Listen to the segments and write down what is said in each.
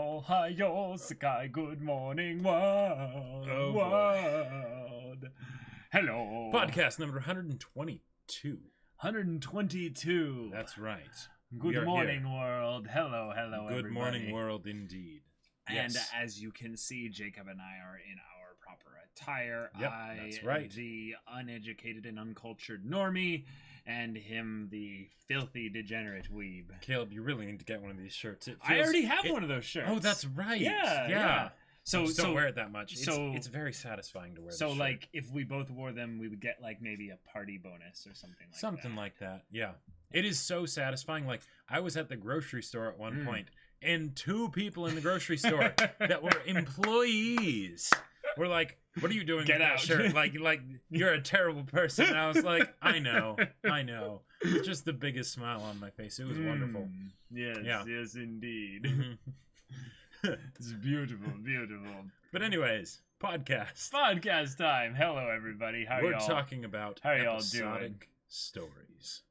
Ohio Sky, good morning world. Oh, world. Hello. Podcast number 122. 122. That's right. Good morning world. Hello, Good everybody. morning world indeed. And Yes. as you can see, Jacob and I are in our proper attire. Yep, that's right. The uneducated and uncultured normie, and him, the filthy degenerate weeb. Caleb, you really need to get one of these shirts. I already have one of those shirts. Oh, that's right. Yeah. So don't wear it that much. so- It's very satisfying to wear. So, this shirt. like, if we both wore them, we would get, like, maybe a party bonus or something like that. Something like that. Yeah. It is so satisfying. Like, I was at the grocery store at one point, and two people in the grocery store that were employees were like, "What are you doing Get with out." that shirt? Like you're a terrible person." And I was like, I know. It's just the biggest smile on my face. It was wonderful. Yes, Yeah. yes, indeed. Mhm. It's beautiful, beautiful. But anyways, podcast. Podcast time. Hello, everybody. How We're y'all? talking about how y'all episodic doing? stories.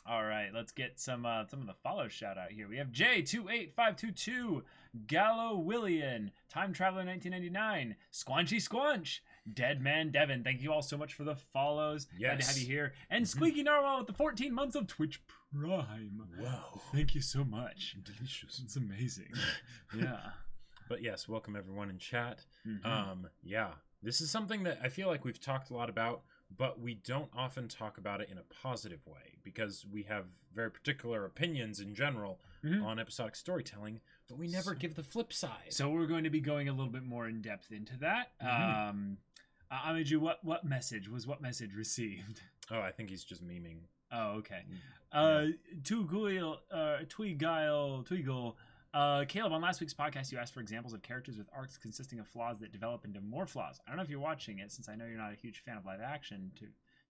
All right, let's get some of the follow shout out here. We have J28522, Gallo Willian, Time Traveler 1999, Squanchy Squanch, Dead Man Devin. Thank you all so much for the follows. Glad to have Yes. you here. And Squeaky Narwhal with the 14 months of Twitch Prime. Whoa. Thank you so much. Delicious. It's amazing. Yeah. But yes, welcome everyone in chat. Mhm. Yeah, this is something that I feel like we've talked a lot about, but we don't often talk about it in a positive way because we have very particular opinions in general Mhm. on episodic storytelling, but we never give the flip side. So we're going to be going a little bit more in depth into that. Amiju, what message received? Oh, I think he's just memeing. Oh, okay. Yeah. Tweagle. Caleb, on last week's podcast, you asked for examples of characters with arcs consisting of flaws that develop into more flaws. I don't know if you're watching it, since I know you're not a huge fan of live action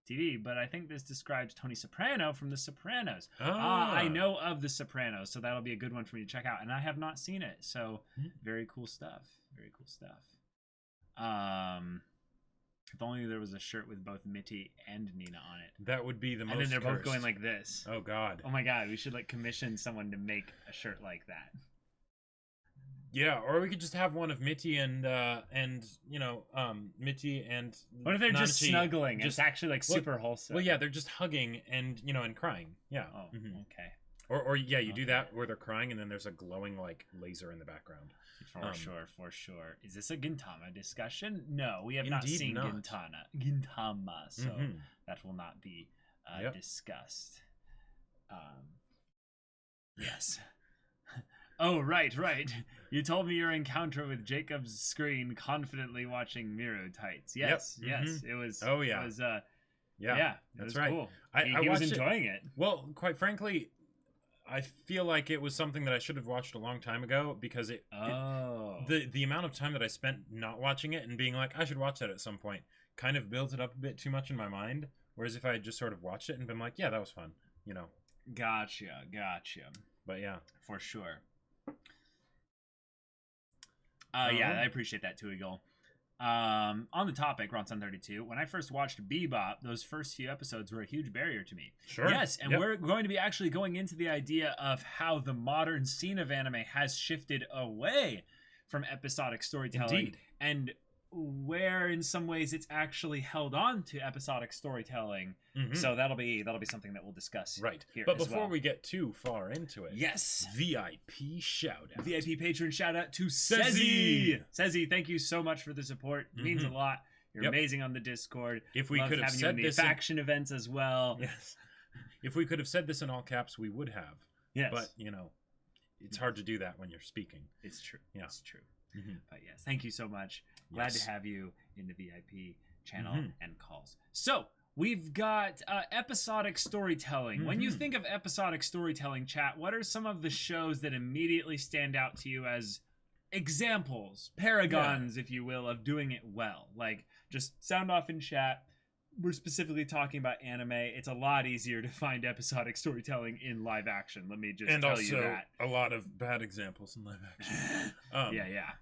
TV, but I think this describes Tony Soprano from The Sopranos. I know of The Sopranos, so that'll be a good one for me to check out. And I have not seen it, so very cool stuff. Very cool stuff. If only there was a shirt with both Mitty and Nina on it. That would be the most And then they're both cursed. going like this. Oh, God. Oh my god, we should like commission someone to make a shirt like that. Yeah, or we could just have one of Mitty and Mitty and What if they're just Nanachi snuggling? It's actually like super wholesome. Well, yeah, they're just hugging and and crying. Yeah. Oh, Mhm. okay. Or yeah, you do Okay. that where they're crying and then there's a glowing like laser in the background. For sure. Is this a Gintama discussion? No, we have not Indeed seen not. Gintama, so Mhm. that will not be Yep. discussed. Yes. Oh, right. You told me your encounter with Jacob's screen confidently watching Miro Tights. Yes, Yep. yes. It was. Oh, yeah. It was, Yeah, it that's was right. cool. I He watched was it- enjoying it. Well, quite frankly, I feel like it was something that I should have watched a long time ago because the amount of time that I spent not watching it and being like, I should watch that at some point, kind of built it up a bit too much in my mind. Whereas if I had just sort of watched it and been like, yeah, that was fun, Gotcha. But yeah. For sure. Yeah, I appreciate that too, Eagle. On the topic, Ronson32, when I first watched Bebop, those first few episodes were a huge barrier to me. Sure. Yes, and Yep. we're going to be actually going into the idea of how the modern scene of anime has shifted away from episodic storytelling. Indeed. And where in some ways it's actually held on to episodic storytelling. Mhm. So that'll be something that we'll discuss Right. here But as before well. we get too far into it, Yes. VIP shout out. VIP patron shout out to Sezzy. Sezzy, thank you so much for the support. It means a lot. You're Yep. amazing on the Discord. If we Loved could have having you said in the this faction events as well. Yes. If we could have said this in all caps, we would have. Yes. But, it's hard to do that when you're speaking. It's true. Yeah. It's true. Mhm. But yes, thank you so much. Glad Yes. to have you in the VIP channel Mhm. and calls. So we've got episodic storytelling. When you Mhm. think of episodic storytelling, chat, what are some of the shows that immediately stand out to you as examples, paragons, if you will, of doing it well? Like, just sound off in chat. We're specifically talking about anime. It's a lot easier to find episodic storytelling in live action. Let me just And tell also you that. a lot of bad examples in live action. Yeah.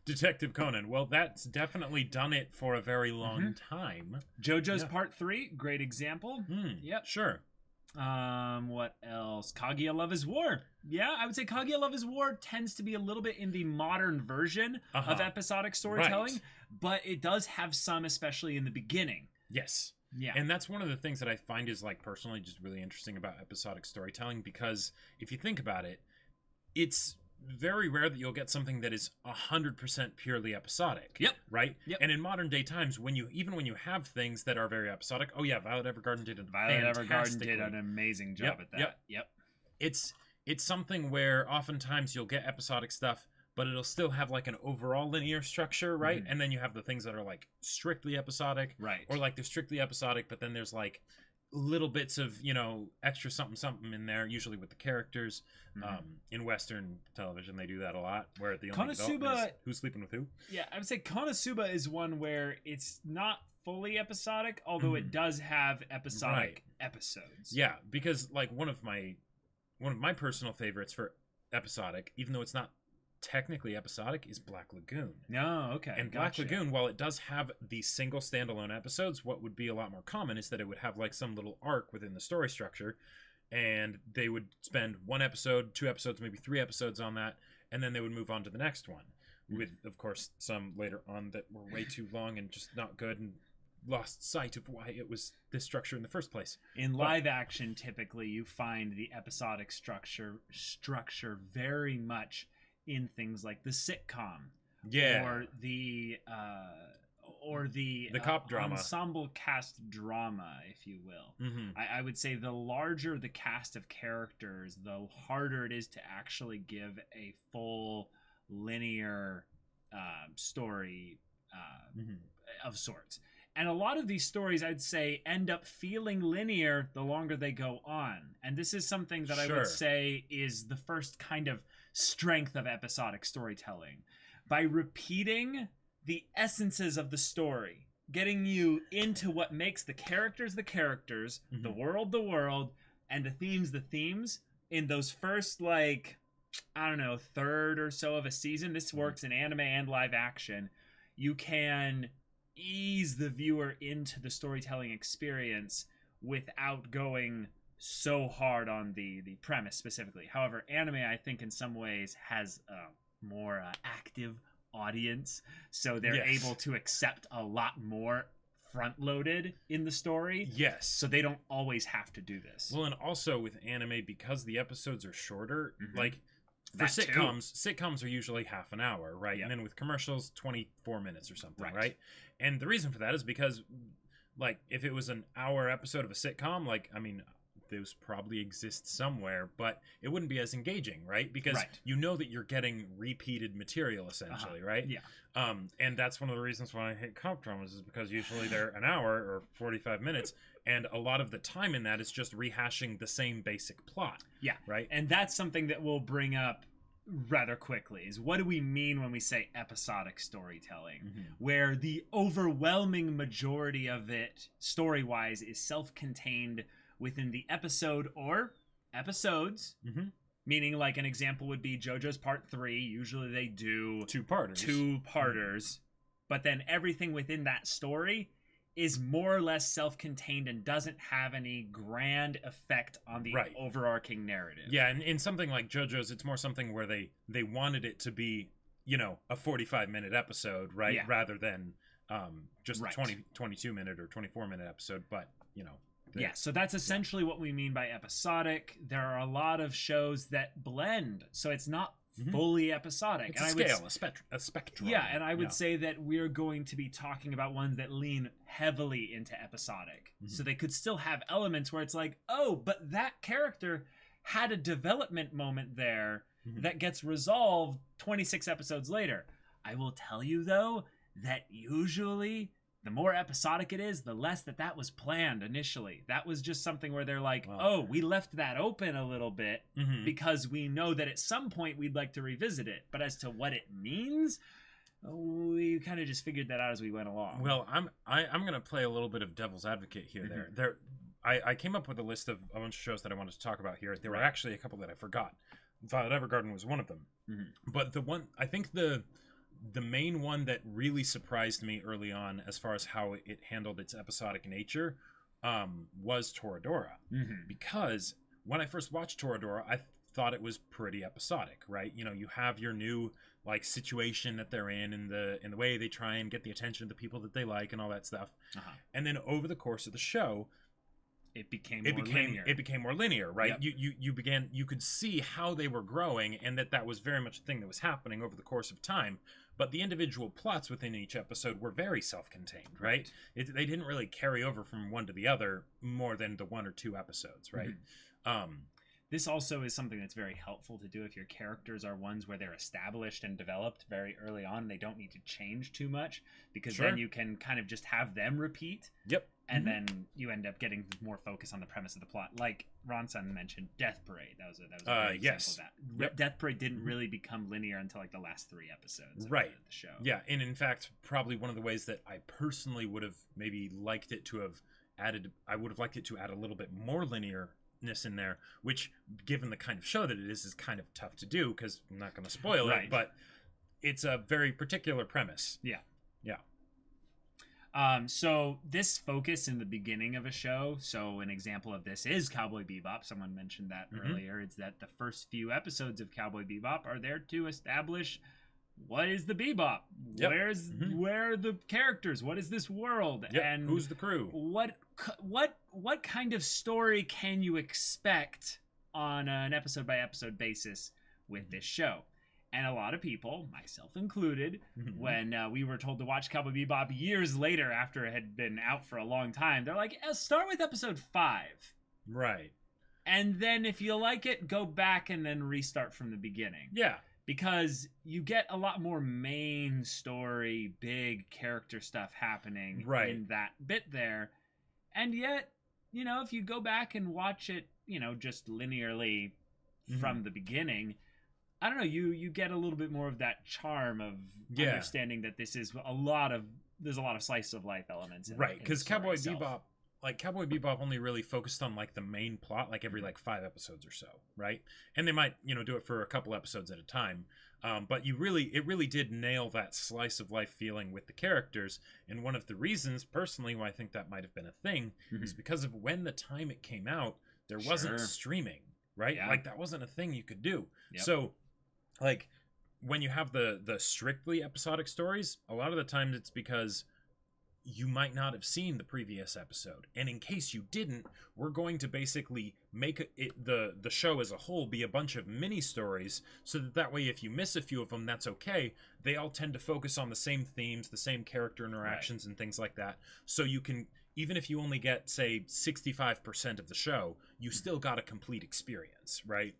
Detective Conan. Well, that's definitely done it for a very long time. JoJo's Yeah. Part 3, great example. Yep. Sure. What else? Kaguya Love is War. Yeah, I would say Kaguya Love is War tends to be a little bit in the modern version of episodic storytelling, Right. but it does have some, especially in the beginning. Yes. Yeah. And that's one of the things that I find is like personally just really interesting about episodic storytelling, because if you think about it, it's very rare that you'll get something that is 100% purely episodic. Yep. Right? Yep. And in modern day times, when you have things that are very episodic, oh yeah, Violet Evergarden did an amazing job at that. Yep. It's something where oftentimes you'll get episodic stuff, but it'll still have like an overall linear structure, right? And then you have the things that are like strictly episodic, right? Or like they're strictly episodic, but then there's like little bits of, you know, extra something in there, usually with the characters. In Western television, they do that a lot, where the only development is who's sleeping with who. Yeah, I would say Konosuba is one where it's not fully episodic, although it does have episodic episodes. Yeah, because like one of my personal favorites for episodic, even though it's not technically episodic, is Black Lagoon. No, okay. And Black Lagoon, while it does have the single standalone episodes, what would be a lot more common is that it would have like some little arc within the story structure, and they would spend 1 episode, 2 episodes, maybe 3 episodes on that, and then they would move on to the next one, with of course some later on that were way too long and just not good and lost sight of why it was this structure in the first place. In live action, typically you find the episodic structure very much in things like the sitcom, or the cop drama, ensemble cast drama, if you will. I would say the larger the cast of characters, the harder it is to actually give a full linear story of sorts. And a lot of these stories, I'd say, end up feeling linear the longer they go on. And this is something that I would say is the first kind of strength of episodic storytelling. By repeating the essences of the story, getting you into what makes the characters, the world, and the themes in those first, like, I don't know, third or so of a season. This works in anime and live action. You can ease the viewer into the storytelling experience without going so hard on the premise specifically. However, anime, I think, in some ways has a more active audience, so they're able to accept a lot more front-loaded in the story. Yes. So they don't always have to do this. Well, and also with anime, because the episodes are shorter, like for sitcoms are usually half an hour, right? Yep. And then with commercials, 24 minutes or something, right? And the reason for that is because, like, if it was an hour episode of a sitcom, like, I mean, those probably exist somewhere, but it wouldn't be as engaging, right? Because you know that you're getting repeated material, essentially, right? Yeah. And that's one of the reasons why I hate cop dramas, is because usually they're an hour or 45 minutes, and a lot of the time in that is just rehashing the same basic plot. Yeah. Right? And that's something that we'll bring up rather quickly, is what do we mean when we say episodic storytelling, where the overwhelming majority of it, story-wise, is self-contained within the episode or episodes, meaning like an example would be JoJo's Part 3. Usually they do two-parters, but then everything within that story is more or less self-contained and doesn't have any grand effect on the overarching narrative. Yeah, and in something like JoJo's, it's more something where they wanted it to be, you know, a 45-minute episode, right? Yeah. Rather than just a 22-minute or 24-minute episode, but, you know. Yeah, so that's essentially what we mean by episodic. There are a lot of shows that blend, so it's not fully episodic. It's a spectrum. Yeah, and I would say that we're going to be talking about ones that lean heavily into episodic. So they could still have elements where it's like, oh, but that character had a development moment there that gets resolved 26 episodes later. I will tell you, though, that usually the more episodic it is, the less that was planned initially. That was just something where they're like, oh, we left that open a little bit because we know that at some point we'd like to revisit it. But as to what it means, we kind of just figured that out as we went along. Well, I'm going to play a little bit of devil's advocate here. I came up with a list of a bunch of shows that I wanted to talk about here. There were actually a couple that I forgot. Violet Evergarden was one of them. But the one, I think the main one that really surprised me early on as far as how it handled its episodic nature was Toradora. Because when I first watched Toradora, I thought it was pretty episodic, right? You know, you have your new like situation that they're in the way they try and get the attention of the people that they like and all that stuff. And then over the course of the show, it became more linear, right? Yep. You could see how they were growing, and that was very much a thing that was happening over the course of time. But the individual plots within each episode were very self-contained, right? They didn't really carry over from one to the other more than the 1 or 2 episodes, right? This also is something that's very helpful to do if your characters are ones where they're established and developed very early on. They don't need to change too much, because then you can kind of just have them repeat. Yep. And then you end up getting more focus on the premise of the plot. Like Ronson mentioned, Death Parade. That was a great example of that. Yep. Death Parade didn't really become linear until like the last 3 episodes of the show. Yeah, and in fact, probably one of the ways that I personally would have maybe liked it to have added, I would have liked it to add a little bit more linearness in there, which, given the kind of show that it is kind of tough to do, because I'm not going to spoil it, but it's a very particular premise. Yeah. Yeah. So this focus in the beginning of a show, so an example of this is Cowboy Bebop. Someone mentioned that earlier. It's that the first few episodes of Cowboy Bebop are there to establish what is the Bebop, where are the characters, what is this world, and who's the crew, what kind of story can you expect on an episode by episode basis with this show. And a lot of people, myself included, when we were told to watch Cowboy Bebop years later after it had been out for a long time, they're like, start with episode 5. Right. And then if you like it, go back and then restart from the beginning. Yeah. Because you get a lot more main story, big character stuff happening in that bit there. And yet, you know, if you go back and watch it, you know, just linearly from the beginning, I don't know, you get a little bit more of that charm of understanding that there's a lot of slice of life elements in right, because Cowboy Bebop only really focused on like the main plot like every like 5 episodes or so, right? And they might, you know, do it for a couple episodes at a time, but it really did nail that slice of life feeling with the characters. And one of the reasons personally why I think that might have been a thing is because of when the time it came out, there wasn't streaming, right? Like that wasn't a thing you could do. So like when you have the strictly episodic stories, a lot of the times it's because you might not have seen the previous episode, and in case you didn't, we're going to basically make the show as a whole be a bunch of mini stories, so that way if you miss a few of them, that's okay. They all tend to focus on the same themes, the same character interactions and things like that, so you can, even if you only get say 65% of the show, you still got a complete experience, right?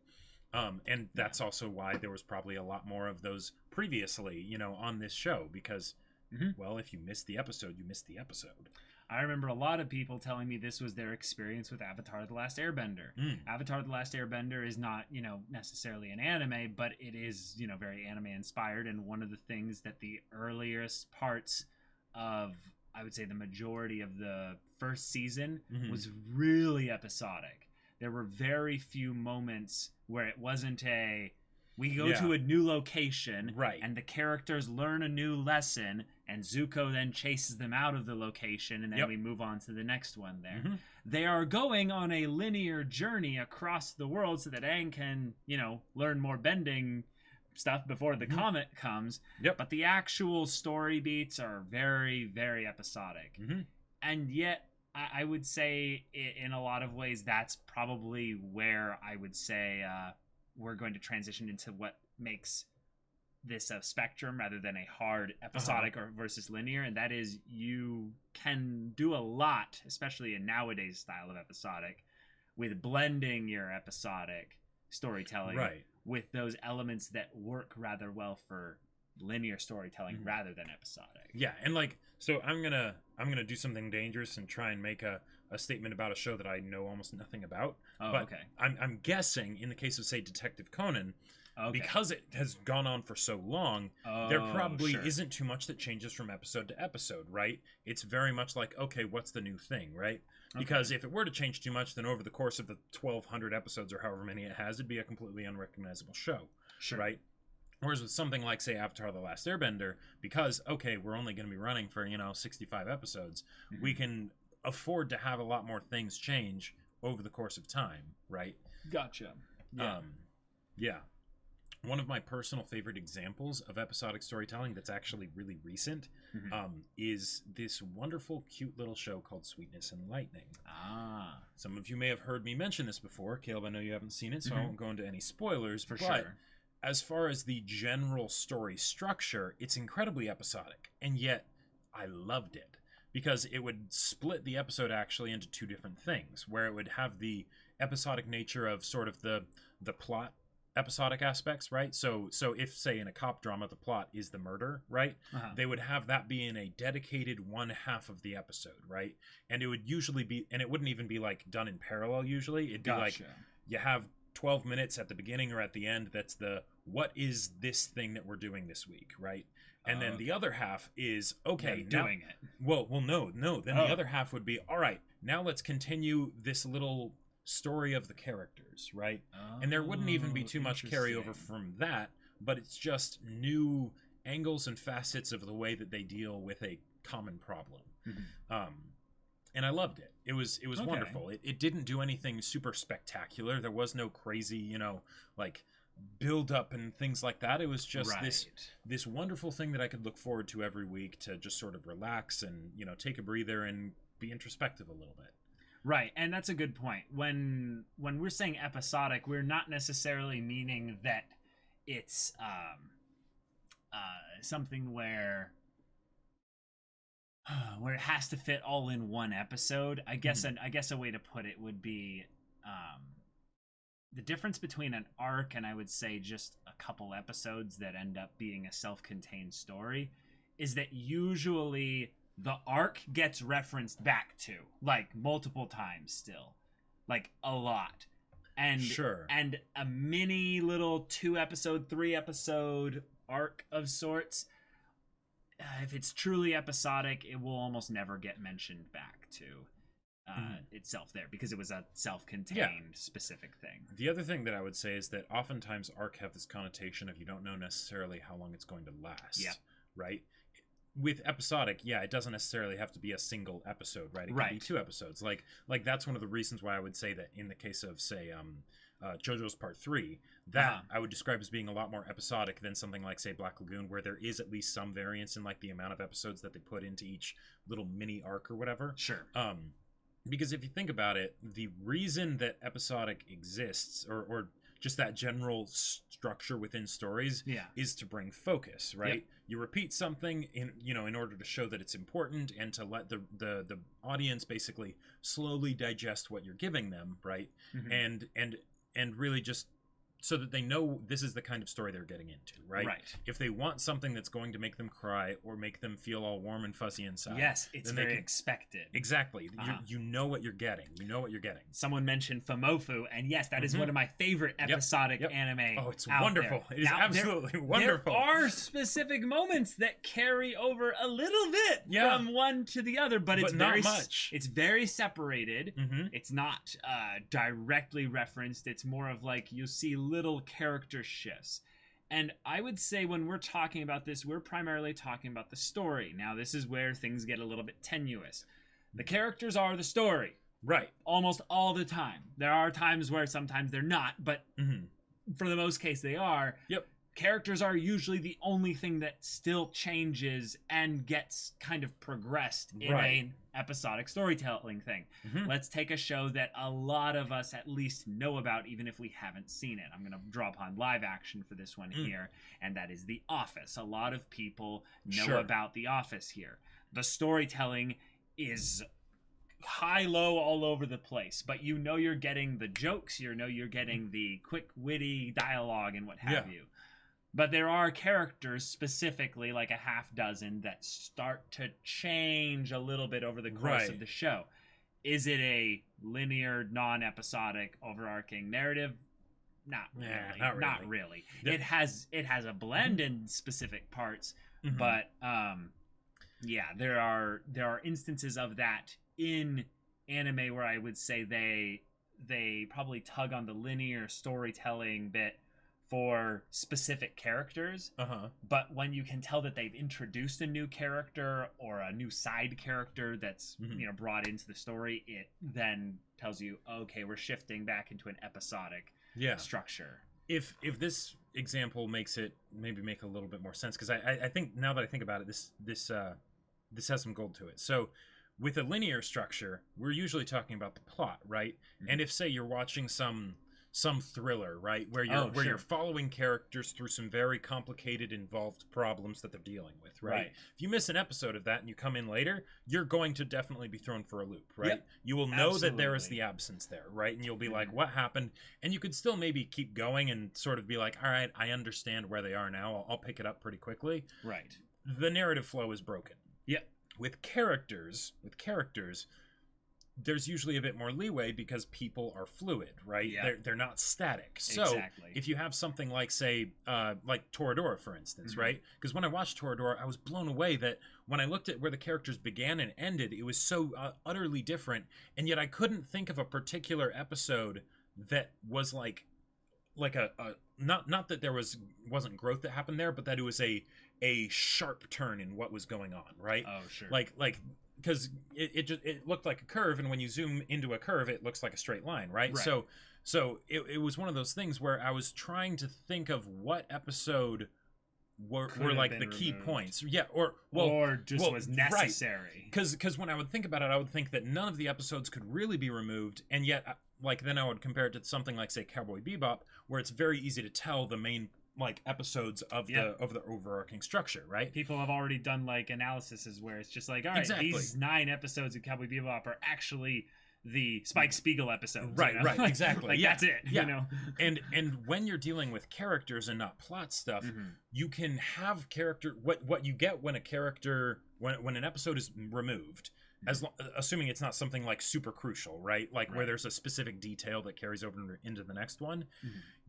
And that's also why there was probably a lot more of those previously, you know, on this show, because, well, if you missed the episode, you missed the episode. I remember a lot of people telling me this was their experience with Avatar: The Last Airbender. Avatar: The Last Airbender is not, you know, necessarily an anime, but it is, you know, very anime inspired. And one of the things that the earliest parts of, I would say the majority of the first season was really episodic. There were very few moments where it wasn't we go to a new location, and the characters learn a new lesson, and Zuko then chases them out of the location, and then we move on to the next one there. They are going on a linear journey across the world so that Aang can, you know, learn more bending stuff before the comet comes. But the actual story beats are very, very episodic. And yet, I would say in a lot of ways that's probably where I would say we're going to transition into what makes this a spectrum rather than a hard episodic or versus linear, and that is you can do a lot, especially in nowadays style of episodic, with blending your episodic storytelling with those elements that work rather well for linear storytelling rather than episodic. Yeah, and like, so I'm gonna do something dangerous and try and make a statement about a show that I know almost nothing about. I'm guessing in the case of say Detective Conan, because it has gone on for so long, there probably isn't too much that changes from episode to episode, right? It's very much like, okay, what's the new thing, right? Because if it were to change too much, then over the course of the 1,200 episodes or however many it has, it'd be a completely unrecognizable show, right? Whereas with something like, say, Avatar: The Last Airbender, because, okay, we're only going to be running for, you know, 65 episodes, we can afford to have a lot more things change over the course of time, right? Gotcha. Yeah. Yeah. One of my personal favorite examples of episodic storytelling that's actually really recent is this wonderful, cute little show called Sweetness and Lightning. Some of you may have heard me mention this before. Caleb, I know you haven't seen it, so I won't go into any spoilers. For but sure. As far as the general story structure, it's incredibly episodic, and yet I loved it because it would split the episode actually into two different things, where it would have the episodic nature of sort of the plot episodic aspects, right? So if, say, in a cop drama, the plot is the murder, right? They would have that be in a dedicated one half of the episode, right? And it would usually be, and it wouldn't even be like done in parallel usually. It'd be like you have 12 minutes at the beginning or at the end that's the what is this thing that we're doing this week, right? And then the other half is okay doing it. Well no, then the other half would be all right, now let's continue this little story of the characters, right? And there wouldn't even be too much carryover from that, but it's just new angles and facets of the way that they deal with a common problem. And I loved it. It was wonderful. It didn't do anything super spectacular. There was no crazy, like build up and things like that. It was just this wonderful thing that I could look forward to every week to just sort of relax and, take a breather and be introspective a little bit. Right, and that's a good point. When we're saying episodic, we're not necessarily meaning that it's something where it has to fit all in one episode. I guess a way to put it would be the difference between an arc and I would say just a couple episodes that end up being a self-contained story is that usually the arc gets referenced back to, like, multiple times still. Like, a lot. And and a mini little 2-episode, 3-episode arc of sorts, if it's truly episodic, it will almost never get mentioned back to itself there, because it was a self-contained specific thing. The other thing that I would say is that oftentimes arc have this connotation of you don't know necessarily how long it's going to last. Right? With episodic, it doesn't necessarily have to be a single episode, right? It can be 2 episodes. Like that's one of the reasons why I would say that in the case of, say, JoJo's Part 3, that I would describe as being a lot more episodic than something like, say, Black Lagoon, where there is at least some variance in, like, the amount of episodes that they put into each little mini arc or whatever. Because if you think about it, the reason that episodic exists, or just that general structure within stories, is to bring focus, right? You repeat something in order to show that it's important and to let the audience basically slowly digest what you're giving them, right? And really just so that they know this is the kind of story they're getting into, right? If they want something that's going to make them cry or make them feel all warm and fuzzy inside, it's very expected. Exactly. You know what you're getting. Someone mentioned Famofu, and yes, that is one of my favorite episodic anime. Oh, it's wonderful. It is absolutely wonderful. There are specific moments that carry over a little bit from one to the other, but it's not very much. It's very separated. It's not directly referenced. It's more of like you see little character shifts. And I would say when we're talking about this, we're primarily talking about the story. Now, this is where things get a little bit tenuous. The characters are the story. Almost all the time. There are times where sometimes they're not, but for the most case they are. Characters are usually the only thing that still changes and gets kind of progressed in an episodic storytelling thing. Let's take a show that a lot of us at least know about, even if we haven't seen it. I'm going to draw upon live action for this one here, and that is The Office. A lot of people know about The Office here. The storytelling is high-low all over the place, but you're getting the jokes, you're getting the quick, witty dialogue and what have you. But there are characters, specifically like a half dozen, that start to change a little bit over the course of the show. Is it a linear, non-episodic, overarching narrative? Not really. It has a blend in specific parts, but there are instances of that in anime where I would say they probably tug on the linear storytelling bit for specific characters. But when you can tell that they've introduced a new character or a new side character that's brought into the story, it then tells you, okay, we're shifting back into an episodic structure. If this example makes it maybe make a little bit more sense, because I think now that I think about it, this has some gold to it. So with a linear structure, we're usually talking about the plot, right? And if, say, you're watching some thriller, right, where you're following characters through some very complicated, involved problems that they're dealing with, right? If you miss an episode of that and you come in later, you're going to definitely be thrown for a loop, right? Yep. You will know that there is the absence there, right? And you'll be like, what happened? And you could still maybe keep going and sort of be like, all right, I understand where they are now. I'll pick it up pretty quickly. Right. The narrative flow is broken. Yep. With characters, there's usually a bit more leeway because people are fluid, right? Yeah. They're not static. So if you have something like, say, like Toradora, for instance, right? Because when I watched Toradora, I was blown away that when I looked at where the characters began and ended, it was so utterly different. And yet I couldn't think of a particular episode that was like a not that there wasn't growth that happened there, but that it was a sharp turn in what was going on, right? Oh, sure. Like because it looked like a curve, and when you zoom into a curve, it looks like a straight line, right? So it was one of those things where I was trying to think of what episode were like the key points, or was necessary. Because when I would think about it, I would think that none of the episodes could really be removed, and yet then I would compare it to something like, say, Cowboy Bebop, where it's very easy to tell the main episodes of the overarching structure, right? People have already done analyses where it's just like, all right, these 9 episodes of Cowboy Bebop are actually the Spike Spiegel episodes, right? Exactly. That's it. And when you're dealing with characters and not plot stuff, you can have character. What you get when a character when an episode is removed, assuming it's not something super crucial, right? Where there's a specific detail that carries over into the next one,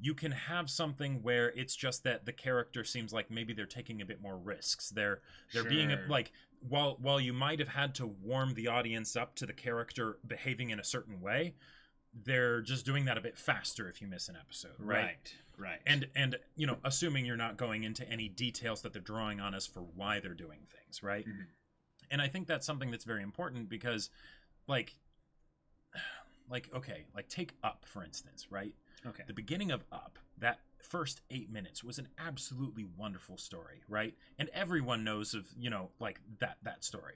you can have something where it's just that the character seems like maybe they're taking a bit more risks. They're being while you might have had to warm the audience up to the character behaving in a certain way, they're just doing that a bit faster if you miss an episode, right? Right. And assuming you're not going into any details that they're drawing on us for why they're doing things, right? And I think that's something that's very important because, take Up, for instance, right? Okay. The beginning of Up, that first 8 minutes was an absolutely wonderful story, right? And everyone knows of, that story.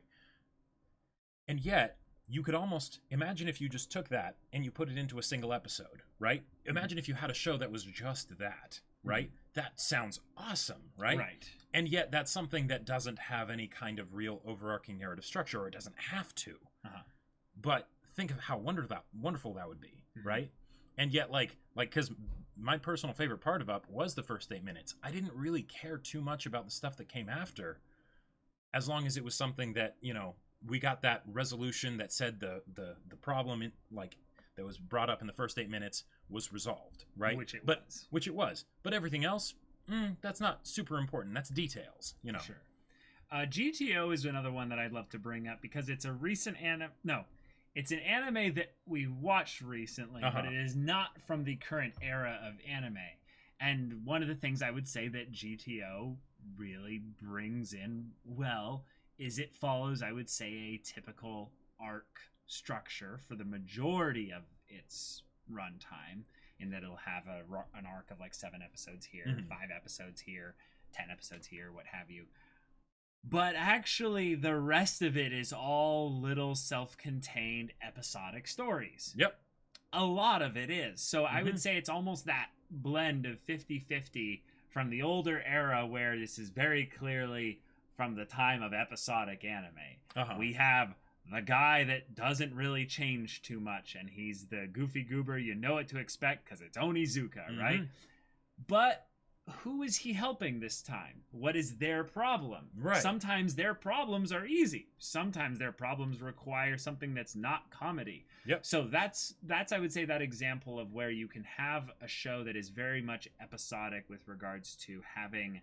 And yet, you could almost imagine if you just took that and you put it into a single episode, right? Imagine if you had a show that was just that, right? That sounds awesome, right? Right. And yet that's something that doesn't have any kind of real overarching narrative structure, or it doesn't have to. But think of how wonderful that would be, right? And yet, because my personal favorite part of Up was the first 8 minutes. I didn't really care too much about the stuff that came after, as long as it was something that, we got that resolution that said the problem that was brought up in the first 8 minutes was resolved, right? Which it was. But everything else, that's not super important. That's details, Sure. GTO is another one that I'd love to bring up because it's a recent it's an anime that we watched recently, but it is not from the current era of anime. And one of the things I would say that GTO really brings in well is it follows, I would say, a typical arc structure for the majority of its runtime, in that it'll have an arc of 7 episodes here, 5 episodes here, 10 episodes here, what have you. But actually, the rest of it is all little self-contained episodic stories. Yep. A lot of it is. So I would say it's almost that blend of 50-50 from the older era, where this is very clearly from the time of episodic anime. We have the guy that doesn't really change too much, and he's the goofy goober. You know what to expect because it's Onizuka, right? But who is he helping this time? What is their problem? Right. Sometimes their problems are easy. Sometimes their problems require something that's not comedy. Yep. So that's I would say that example of where you can have a show that is very much episodic with regards to having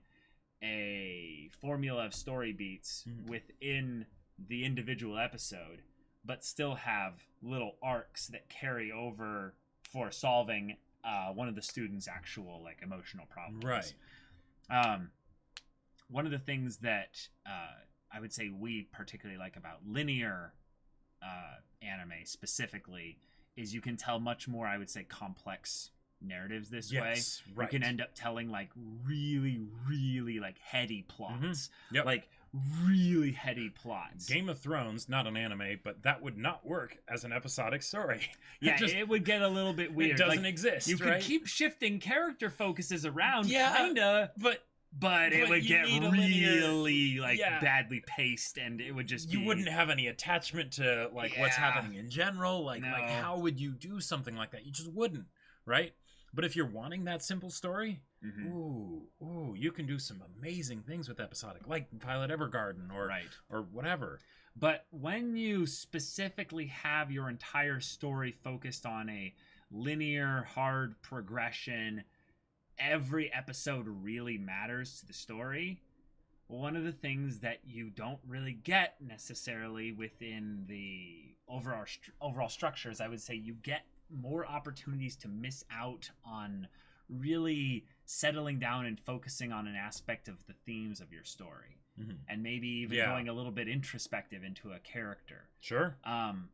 a formula of story beats within the individual episode, but still have little arcs that carry over for solving one of the students' actual like emotional problems. Right. One of the things that I would say we particularly like about linear anime specifically is you can tell much more, I would say, complex narratives this way. Right. You can end up telling like really, really like heady plots. Yep. Like really heady plots. Game of Thrones, not an anime, but that would not work as an episodic story. Yeah, it would get a little bit weird. It doesn't exist. You right? could keep shifting character focuses around, Yeah, kinda, but it would you get need a really badly paced, and it would just you wouldn't have any attachment to like what's happening in general. Like how would you do something like that? You just wouldn't, right? But if you're wanting that simple story, ooh, you can do some amazing things with episodic, like Violet Evergarden or whatever. But when you specifically have your entire story focused on a linear, hard progression, every episode really matters to the story. One of the things that you don't really get necessarily within the overall structures, I would say you get more opportunities to miss out on really settling down and focusing on an aspect of the themes of your story. And maybe even going a little bit introspective into a character. Sure.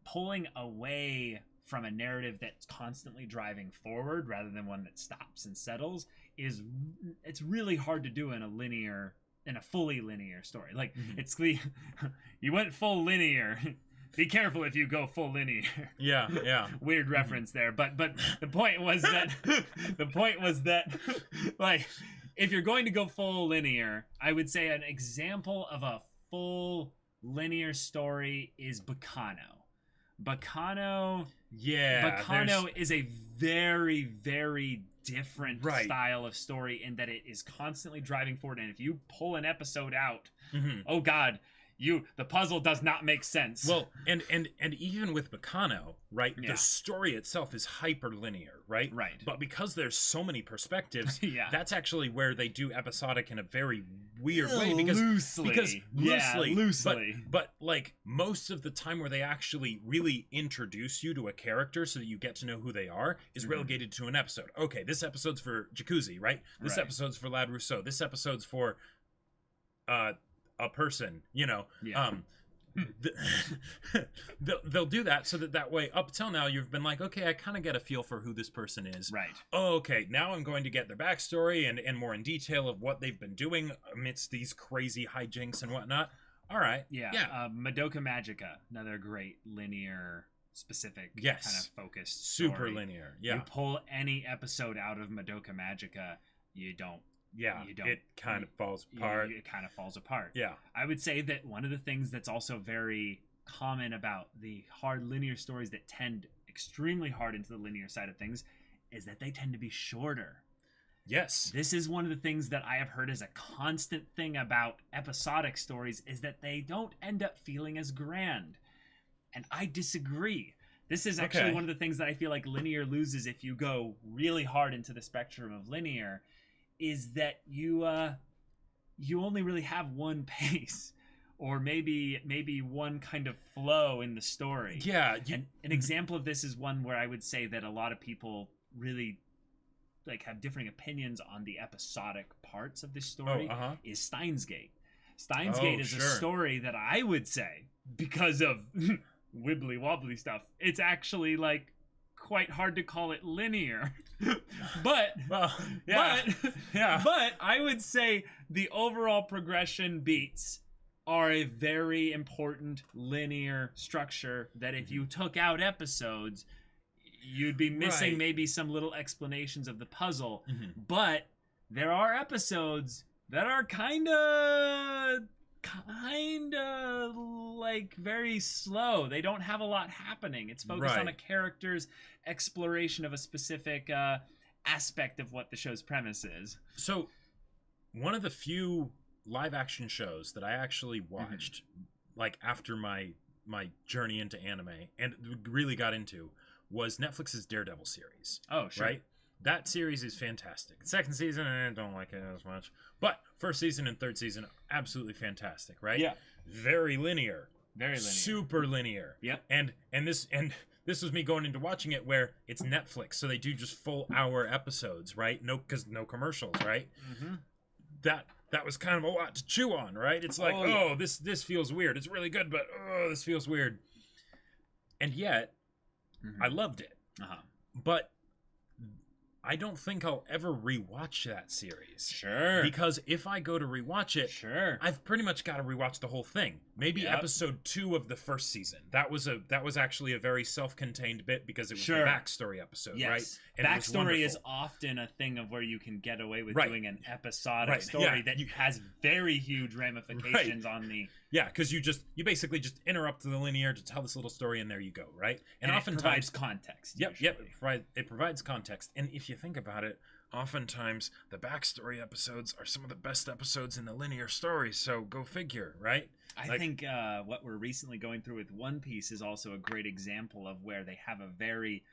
Pulling away from a narrative that's constantly driving forward rather than one that stops and settles it's really hard to do in a fully linear story. Like it's the you went full linear. Be careful if you go full linear. Yeah. Weird reference there, but the point was that like if you're going to go full linear, I would say an example of a full linear story is Bacano. Bacano is a very, very different style of story in that it is constantly driving forward, and if you pull an episode out, oh god, the puzzle does not make sense. Well, and even with Bacano, right? Yeah. The story itself is hyper linear, right? Right. But because there's so many perspectives, that's actually where they do episodic in a very weird way. Loosely. But like most of the time where they actually really introduce you to a character so that you get to know who they are is relegated to an episode. Okay, this episode's for Jacuzzi, right? This episode's for Lad Rousseau. This episode's for a person, they'll do that so that way up till now you've been like, okay, I kind of get a feel for who this person is, right? Oh, okay, now I'm going to get their backstory and more in detail of what they've been doing amidst these crazy hijinks and whatnot. All right. Madoka Magica, another great linear specific kind of focused story. Super linear. You pull any episode out of Madoka Magica, you don't. It kind of falls apart. It kind of falls apart. Yeah. I would say that one of the things that's also very common about the hard linear stories that tend extremely hard into the linear side of things is that they tend to be shorter. Yes. This is one of the things that I have heard as a constant thing about episodic stories is that they don't end up feeling as grand. And I disagree. This is actually one of the things that I feel like linear loses if you go really hard into the spectrum of linear, is that you only really have one pace or maybe one kind of flow in the story. Yeah. And an example of this is one where I would say that a lot of people really like have differing opinions on the episodic parts of this story is Steins Gate. Steins Gate is a story that I would say, because of wibbly wobbly stuff, it's actually like quite hard to call it linear. but I would say the overall progression beats are a very important linear structure that if you took out episodes, you'd be missing maybe some little explanations of the puzzle. But there are episodes that are kind of like very slow. They don't have a lot happening. It's focused on a character's exploration of a specific aspect of what the show's premise is. So one of the few live action shows that I actually watched like after my journey into anime and really got into was Netflix's Daredevil series. Oh, sure. Right? That series is fantastic. Second season, I don't like it as much. But first season and third season, absolutely fantastic, right? Yeah. Very linear. Very linear. Super linear. Yep. And this was me going into watching it where it's Netflix, so they do just full hour episodes, right? Because no commercials, right? Mm-hmm. That was kind of a lot to chew on, right? It's like, this feels weird. It's really good, but this feels weird. And yet, I loved it. But I don't think I'll ever rewatch that series. Sure. Because if I go to rewatch it, I've pretty much got to rewatch the whole thing. Maybe episode 2 of the first season. That was actually a very self-contained bit because it was the backstory episode, right? And backstory is often a thing of where you can get away with doing an episodic story that has very huge ramifications on the... Yeah, because you basically just interrupt the linear to tell this little story, and there you go, right? And oftentimes... it provides context. Yep. It provides context. And if you think about it, oftentimes the backstory episodes are some of the best episodes in the linear story, so go figure, right? I think what we're recently going through with One Piece is also a great example of where they have a very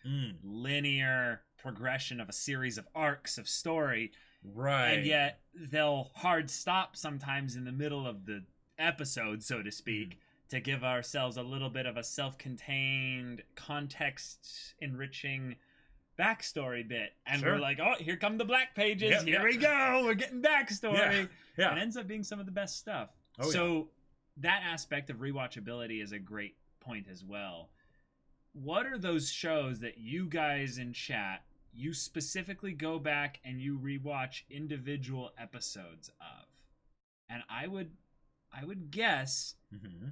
linear progression of a series of arcs of story. Right. And yet they'll hard stop sometimes in the middle of the episode, so to speak, to give ourselves a little bit of a self-contained, context-enriching backstory bit. And we're like, oh, here come the black pages. Here we go. We're getting backstory. Yeah. It ends up being some of the best stuff. That aspect of rewatchability is a great point as well. What are those shows that you guys in chat, you specifically go back and you rewatch individual episodes of? And I would guess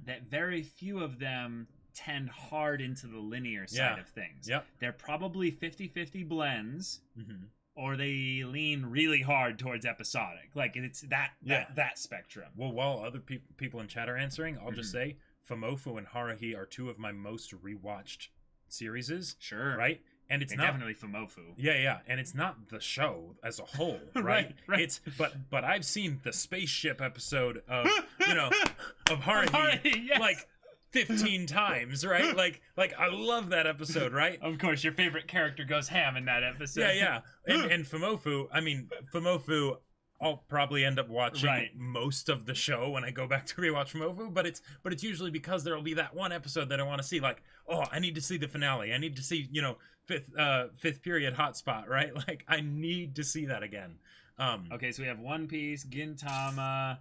that very few of them tend hard into the linear side of things. They're probably 50-50 blends, or they lean really hard towards episodic. Like, it's that spectrum. Well, while other people in chat are answering, I'll just say Famofu and Haruhi are 2 of my most rewatched series. Sure. Right? And it's not definitely Famofu. Yeah, and it's not the show as a whole, right? It's but I've seen the spaceship episode of of Haruhi like 15 times, right? Like I love that episode, right? Of course, your favorite character goes ham in that episode. Yeah. And Famofu, I'll probably end up watching most of the show when I go back to rewatch Famofu, but it's usually because there'll be that one episode that I want to see, like, oh, I need to see the finale. I need to see, fifth period hotspot, right? Like, I need to see that again. Okay, so we have One Piece, Gintama,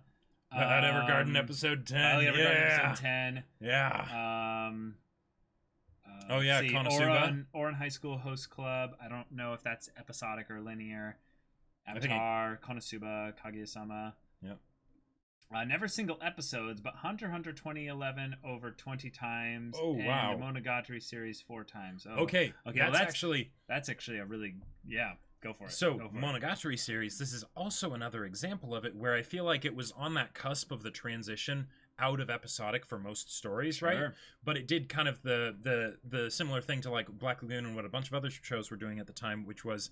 Evergarden episode 10. Episode 10. Yeah. Konosuba. Ouran High School Host Club. I don't know if that's episodic or linear. Avatar, Konosuba, Kaguya-sama. Yep. Never single episodes, but Hunter x Hunter 2011 over 20 times. Oh, wow. And the Monogatari series 4 times. Okay. That's actually a really, go for it. So, Monogatari series, this is also another example of it where I feel like it was on that cusp of the transition out of episodic for most stories, right? But it did kind of the similar thing to like Black Lagoon and what a bunch of other shows were doing at the time, which was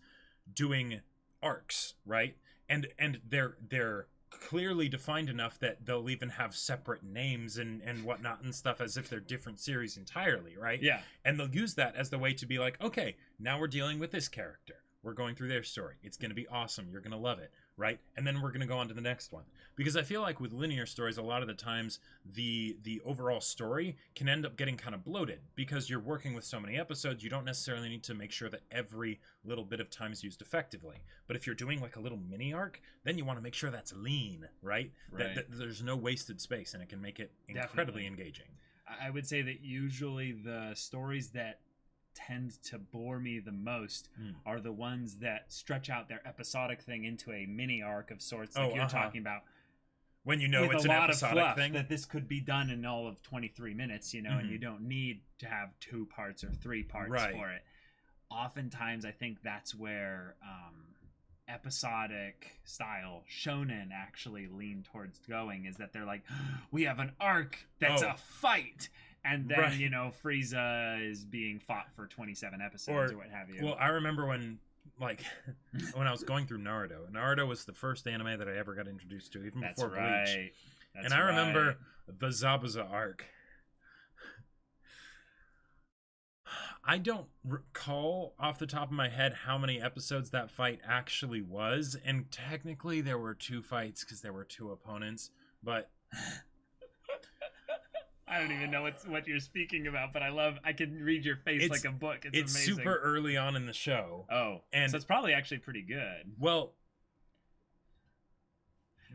doing arcs, right? And they're clearly defined enough that they'll even have separate names and whatnot and stuff as if they're different series entirely, right? Yeah. And they'll use that as the way to be like, okay, now we're dealing with this character. We're going through their story. It's going to be awesome. You're going to love it, right? And then we're going to go on to the next one. Because I feel like with linear stories, a lot of the times, the overall story can end up getting kind of bloated. Because you're working with so many episodes, you don't necessarily need to make sure that every little bit of time is used effectively. But if you're doing like a little mini arc, then you want to make sure that's lean, right? That there's no wasted space, and it can make it incredibly engaging. I would say that usually the stories that tend to bore me the most are the ones that stretch out their episodic thing into a mini arc of sorts, like you're talking about. When it's an episodic thing, that this could be done in all of 23 minutes, and you don't need to have 2 parts or 3 parts for it. Oftentimes, I think that's where episodic style shonen actually lean towards going, is that they're like, we have an arc that's a fight. And then, Frieza is being fought for 27 episodes or what have you. Well, I remember when I was going through Naruto. Naruto was the first anime that I ever got introduced to, even before Bleach. And I remember the Zabuza arc. I don't recall off the top of my head how many episodes that fight actually was. And technically there were 2 fights because there were 2 opponents. But I don't even know what you're speaking about, but I can read your face like a book. It's amazing. Super early on in the show. Oh, and so it's probably actually pretty good. Well,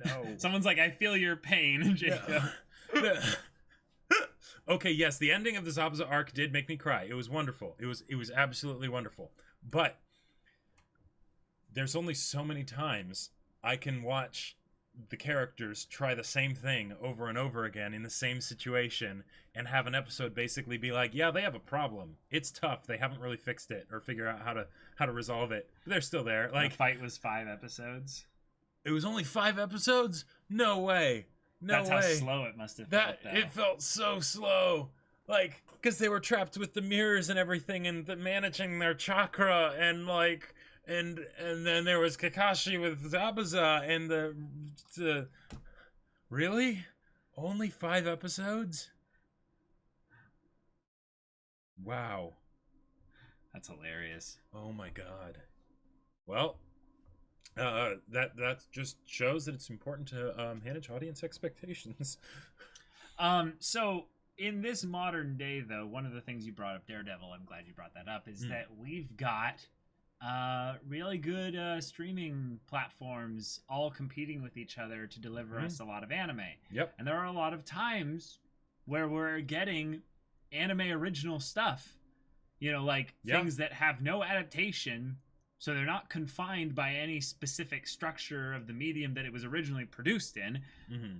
no. Someone's like, I feel your pain, Jacob. Okay, yes, the ending of this opposite arc did make me cry. It was wonderful. It was absolutely wonderful. But there's only so many times I can watch the characters try the same thing over and over again in the same situation and have an episode basically be like, yeah, they have a problem. It's tough. They haven't really fixed it or figure out how to resolve it. But they're still there. Like, the fight was 5 episodes. It was only 5 episodes? No way. That's how slow it must have felt. It felt so slow. Like, because they were trapped with the mirrors and everything and managing their chakra and like, and then there was Kakashi with Zabuza and the really? Only 5 episodes? Wow. That's hilarious. Oh my god. Well, that just shows that it's important to manage audience expectations. So in this modern day, though, one of the things you brought up, Daredevil, I'm glad you brought that up, is that we've got really good streaming platforms all competing with each other to deliver us a lot of anime. Yep. And there are a lot of times where we're getting anime original stuff, like things that have no adaptation. So they're not confined by any specific structure of the medium that it was originally produced in. Mm-hmm.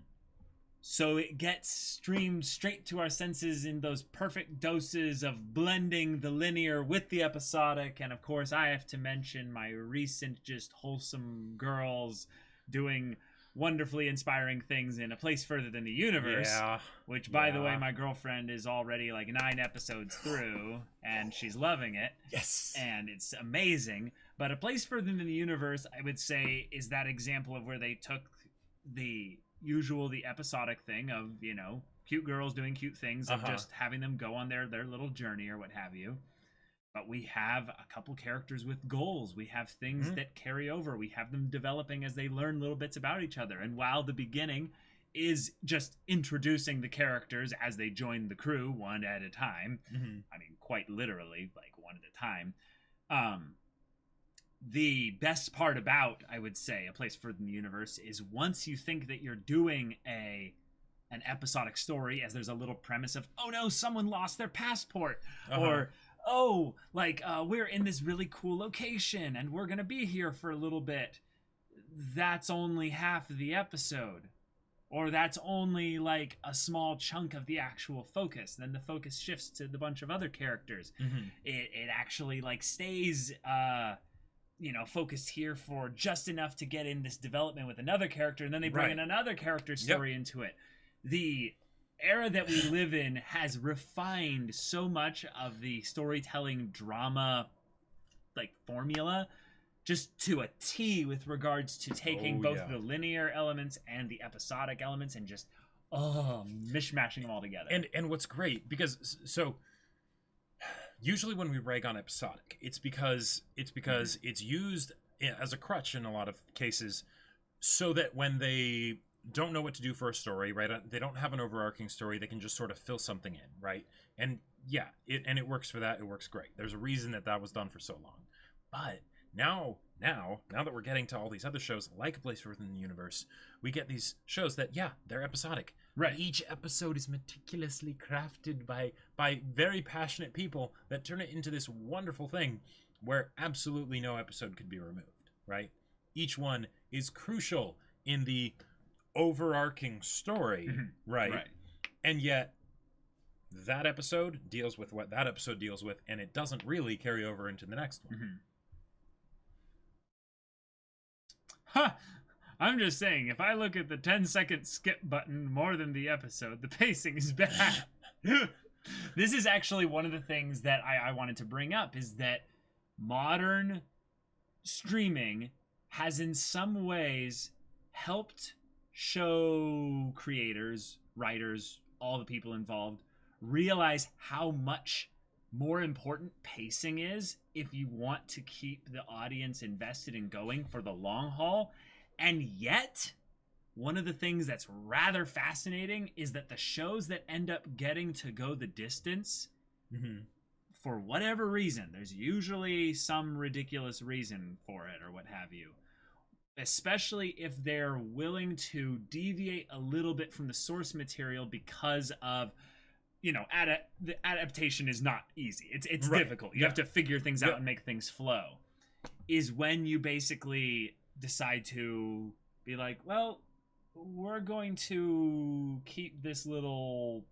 So it gets streamed straight to our senses in those perfect doses of blending the linear with the episodic. And of course, I have to mention my recent just wholesome girls doing wonderfully inspiring things in A Place Further Than the Universe. Yeah. Which, by the way, my girlfriend is already like 9 episodes through, and she's loving it. Yes. And it's amazing. But A Place Further Than the Universe, I would say, is that example of where they took the episodic thing of, cute girls doing cute things and just having them go on their little journey or what have you. But we have a couple characters with goals. We have things that carry over. We have them developing as they learn little bits about each other. And while the beginning is just introducing the characters as they join the crew one at a time, I mean, quite literally, like one at a time, the best part about, I would say, A Place Further in the Universe is once you think that you're doing an episodic story, as there's a little premise of, oh no, someone lost their passport, or we're in this really cool location and we're gonna be here for a little bit. That's only half of the episode, or that's only like a small chunk of the actual focus. Then the focus shifts to the bunch of other characters. It actually like stays focused here for just enough to get in this development with another character, and then they bring in another character story into it. The era that we live in has refined so much of the storytelling drama like formula just to a T with regards to taking both the linear elements and the episodic elements and just mishmashing them all together. And what's great, because so usually when we rag on episodic, it's because it's used as a crutch in a lot of cases, so that when they don't know what to do for a story, right? They don't have an overarching story. They can just sort of fill something in, right? And yeah, it works for that. It works great. There's a reason that was done for so long. But now that we're getting to all these other shows like A Place Further in the Universe, we get these shows that, they're episodic. Right. Each episode is meticulously crafted by very passionate people that turn it into this wonderful thing where absolutely no episode could be removed, right? Each one is crucial in the overarching story, right? And yet that episode deals with what that episode deals with, and it doesn't really carry over into the next one. I'm just saying, if I look at the 10-second skip button more than the episode, the pacing is bad. This is actually one of the things that I wanted to bring up, is that modern streaming has in some ways helped show creators, writers, all the people involved realize how much more important pacing is if you want to keep the audience invested and going for the long haul. And yet one of the things that's rather fascinating is that the shows that end up getting to go the distance, for whatever reason, there's usually some ridiculous reason for it or what have you, especially if they're willing to deviate a little bit from the source material because of, you know, the adaptation is not easy. It's difficult. You have to figure things out and make things flow. Is when you basically decide to be like, well, we're going to keep this little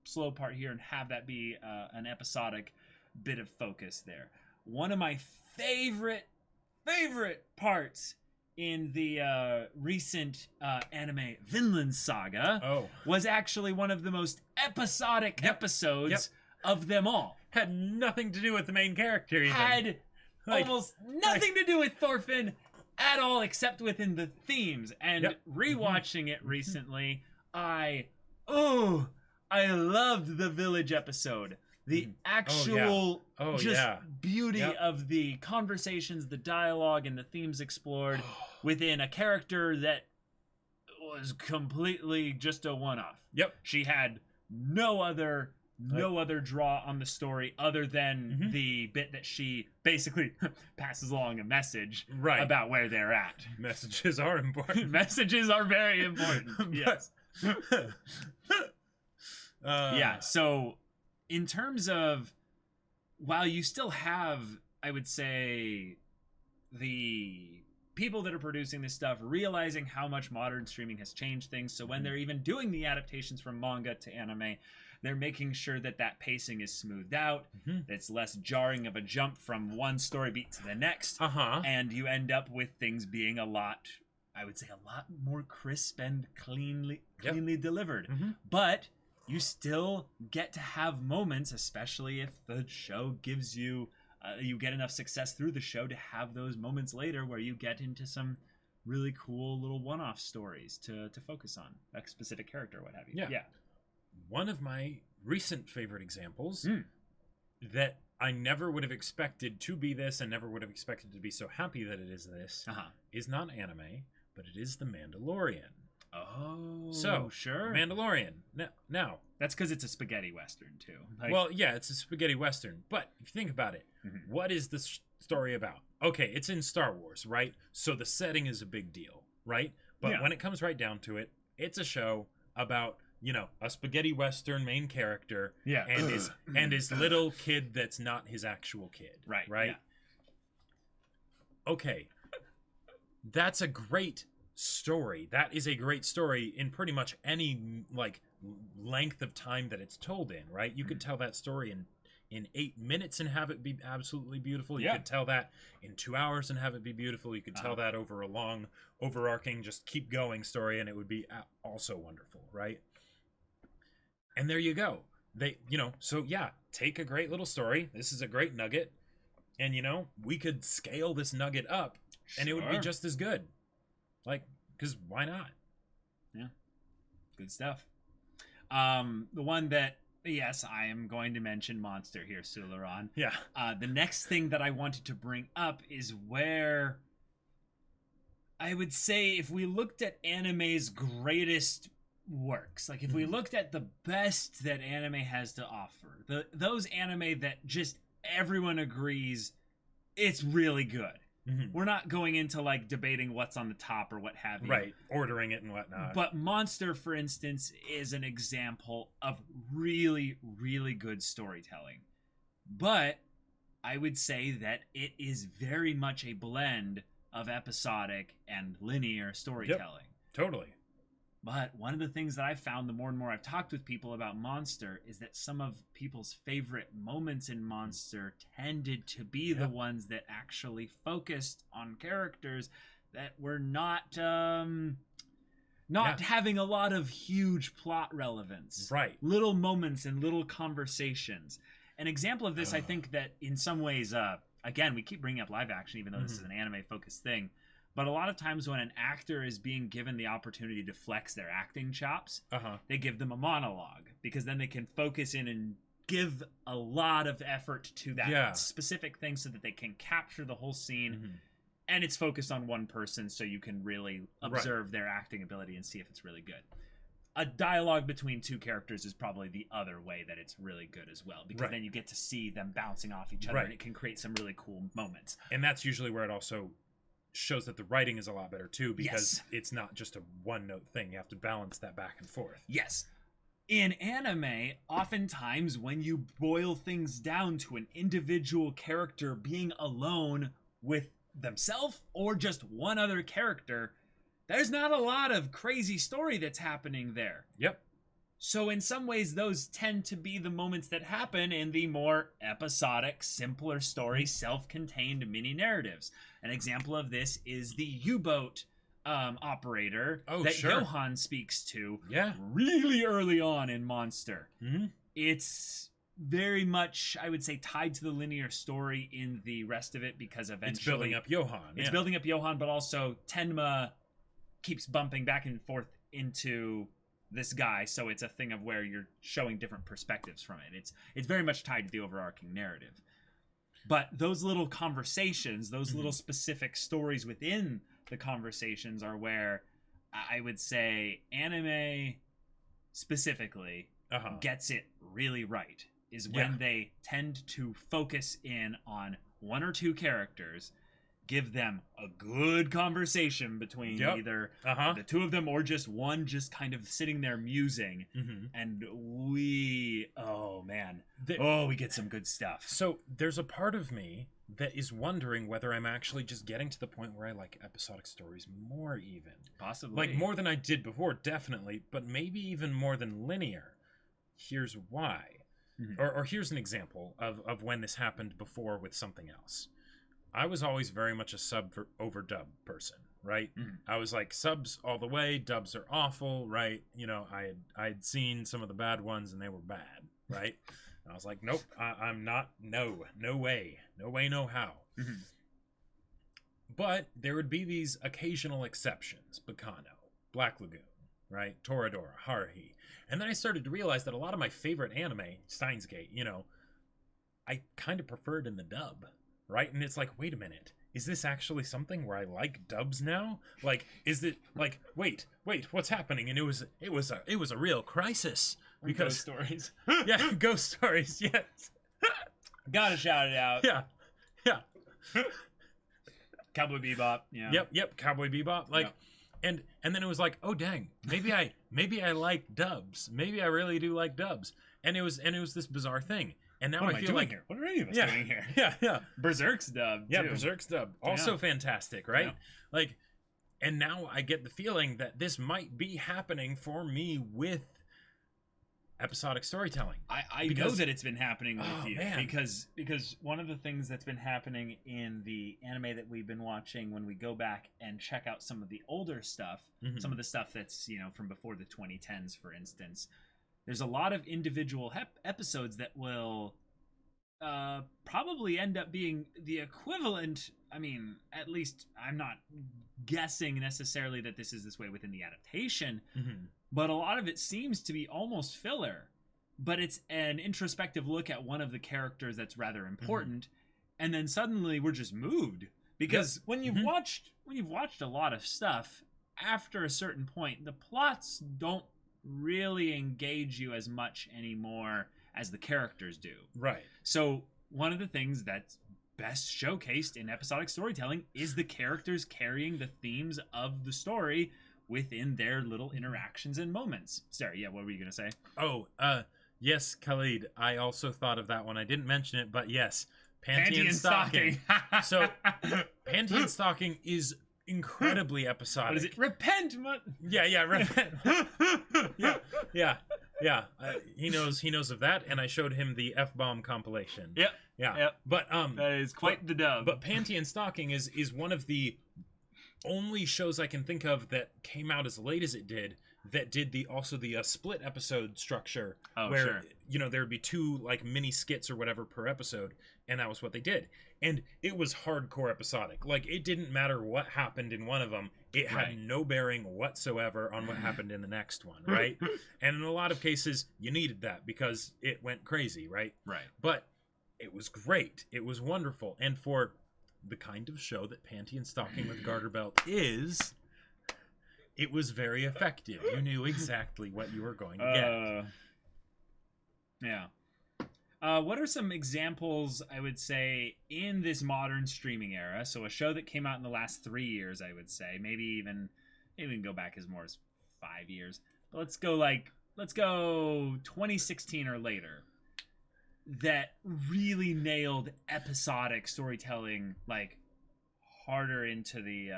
slow part here and have that be an episodic bit of focus there. One of my favorite parts in the recent anime Vinland Saga was actually one of the most episodic episodes of them all. Had nothing to do with the main character even. Had almost nothing to do with Thorfinn at all, except within the themes. And rewatching it recently, I loved the village episode. The actual beauty of the conversations, the dialogue, and the themes explored within a character that was completely just a one-off. She had no other draw on the story other than the bit that she basically passes along a message about where they're at. Messages are important. Messages are very important. Yes. So in terms of, while you still have, I would say, the people that are producing this stuff realizing how much modern streaming has changed things, so when they're even doing the adaptations from manga to anime, they're making sure that that pacing is smoothed out, that's less jarring of a jump from one story beat to the next, and you end up with things being a lot more crisp and cleanly delivered. But you still get to have moments, especially if the show gives you, you get enough success through the show to have those moments later where you get into some really cool little one-off stories to focus on a specific character or what have you. One of my recent favorite examples that I never would have expected to be this and never would have expected to be so happy that it is this is not anime, but it is The Mandalorian. Oh, so sure. Mandalorian. Now that's because it's a spaghetti western too. Well, yeah, it's a spaghetti western. But if you think about it, what is the story about? Okay, it's in Star Wars, right? So the setting is a big deal, right? But when it comes right down to it, it's a show about, you know, a spaghetti western main character and his little kid that's not his actual kid, right? Okay, that's a great story. That is a great story in pretty much any like length of time that it's told in, right? You could tell that story in 8 minutes and have it be absolutely beautiful. You could tell that in 2 hours and have it be beautiful. You could tell that over a long, overarching, just keep going story, and it would be also wonderful, right? And there you go. They, you know, so yeah, take a great little story. This is a great nugget, and you know, we could scale this nugget up, and it would be just as good. Like, because why not? Yeah, good stuff. The one that, yes, I am going to mention Monster here, Sularon. Yeah. The next thing that I wanted to bring up is where I would say if we looked at anime's greatest works, like if we looked at the best that anime has to offer, those anime that just everyone agrees it's really good. We're not going into like debating what's on the top or what have you. Right, ordering it and whatnot. But Monster, for instance, is an example of really, really good storytelling. But I would say that it is very much a blend of episodic and linear storytelling. Totally. But one of the things that I've found the more and more I've talked with people about Monster is that some of people's favorite moments in Monster tended to be the ones that actually focused on characters that were not having a lot of huge plot relevance. Right. Little moments and little conversations. An example of this, I think that in some ways, again, we keep bringing up live action, even though this is an anime-focused thing. But a lot of times when an actor is being given the opportunity to flex their acting chops, they give them a monologue, because then they can focus in and give a lot of effort to that specific thing so that they can capture the whole scene and it's focused on one person, so you can really observe their acting ability and see if it's really good. A dialogue between two characters is probably the other way that it's really good as well, because then you get to see them bouncing off each other, and it can create some really cool moments. And that's usually where it also shows that the writing is a lot better too, because it's not just a one-note thing. You have to balance that back and forth. Yes. In anime, oftentimes when you boil things down to an individual character being alone with themselves or just one other character, there's not a lot of crazy story that's happening there. Yep. So in some ways, those tend to be the moments that happen in the more episodic, simpler story, self-contained mini narratives. An example of this is the U-boat operator that Johan speaks to really early on in Monster. It's very much, I would say, tied to the linear story in the rest of it, because eventually it's building up Johan. It's building up Johan, but also Tenma keeps bumping back and forth into this guy, so it's a thing of where you're showing different perspectives from it. It's very much tied to the overarching narrative. But those little conversations, those little specific stories within the conversations are where I would say anime specifically gets it really right, is when they tend to focus in on one or two characters, give them a good conversation between either the two of them or just one just kind of sitting there musing. And we get some good stuff. So there's a part of me that is wondering whether I'm actually just getting to the point where I like episodic stories more even. Possibly. Like more than I did before, definitely, but maybe even more than linear. Here's why. Or here's an example of when this happened before with something else. I was always very much a sub over dub person, right? I was like, subs all the way, dubs are awful, right? You know, I'd seen some of the bad ones and they were bad, right? And I was like, nope, I'm not, no way, no how. But there would be these occasional exceptions, Bacano, Black Lagoon, right? Toradora, Haruhi. And then I started to realize that a lot of my favorite anime, Steins Gate, you know, I kind of preferred in the dub. Right? And it's like, wait a minute, is this actually something where I like dubs now? Like, is it like, wait, what's happening? And it was a real crisis, because Ghost Stories. Yeah, Ghost Stories, yes. Gotta shout it out. Yeah. Cowboy Bebop. Yeah. Yep, Cowboy Bebop. Like, and then it was like, oh dang, maybe I like dubs. Maybe I really do like dubs. And it was this bizarre thing. And now I feel like here? What are any of us doing here? Yeah. Berserk's dub. Yeah, Berserk's dub. Also fantastic, right? Like, and now I get the feeling that this might be happening for me with episodic storytelling. I know that it's been happening with you, man. because one of the things that's been happening in the anime that we've been watching, when we go back and check out some of the older stuff, some of the stuff that's, you know, from before the 2010s, for instance. There's a lot of individual episodes that will probably end up being the equivalent. I mean, at least I'm not guessing necessarily that this is this way within the adaptation, but a lot of it seems to be almost filler. But it's an introspective look at one of the characters that's rather important, and then suddenly we're just moved. Because when you've watched a lot of stuff, after a certain point, the plots don't really engage you as much anymore as the characters do. Right. So one of the things that's best showcased in episodic storytelling is the characters carrying the themes of the story within their little interactions and moments. Sorry, what were you going to say? Oh, yes, Khalid. I also thought of that one. I didn't mention it, but yes, Panty and Stocking. So Panty and Stocking is incredibly episodic. What is it? Repent, Yeah, repent. Yeah. He knows of that, and I showed him the F-bomb compilation. Yeah. But that is quite the dub. But Panty and Stocking is one of the only shows I can think of that came out as late as it did, that did the split episode structure, where you know, there'd be two like mini skits or whatever per episode, and that was what they did. And it was hardcore episodic. Like, it didn't matter what happened in one of them. It had no bearing whatsoever on what happened in the next one, right? And in a lot of cases, you needed that because it went crazy, right? Right. But it was great. It was wonderful. And for the kind of show that Panty and Stocking with Garter Belt is, it was very effective. You knew exactly what you were going to get. Yeah. What are some examples, I would say, in this modern streaming era? So a show that came out in the last 3 years, I would say. Maybe even go back as more as 5 years. But let's go 2016 or later. That really nailed episodic storytelling, like harder into the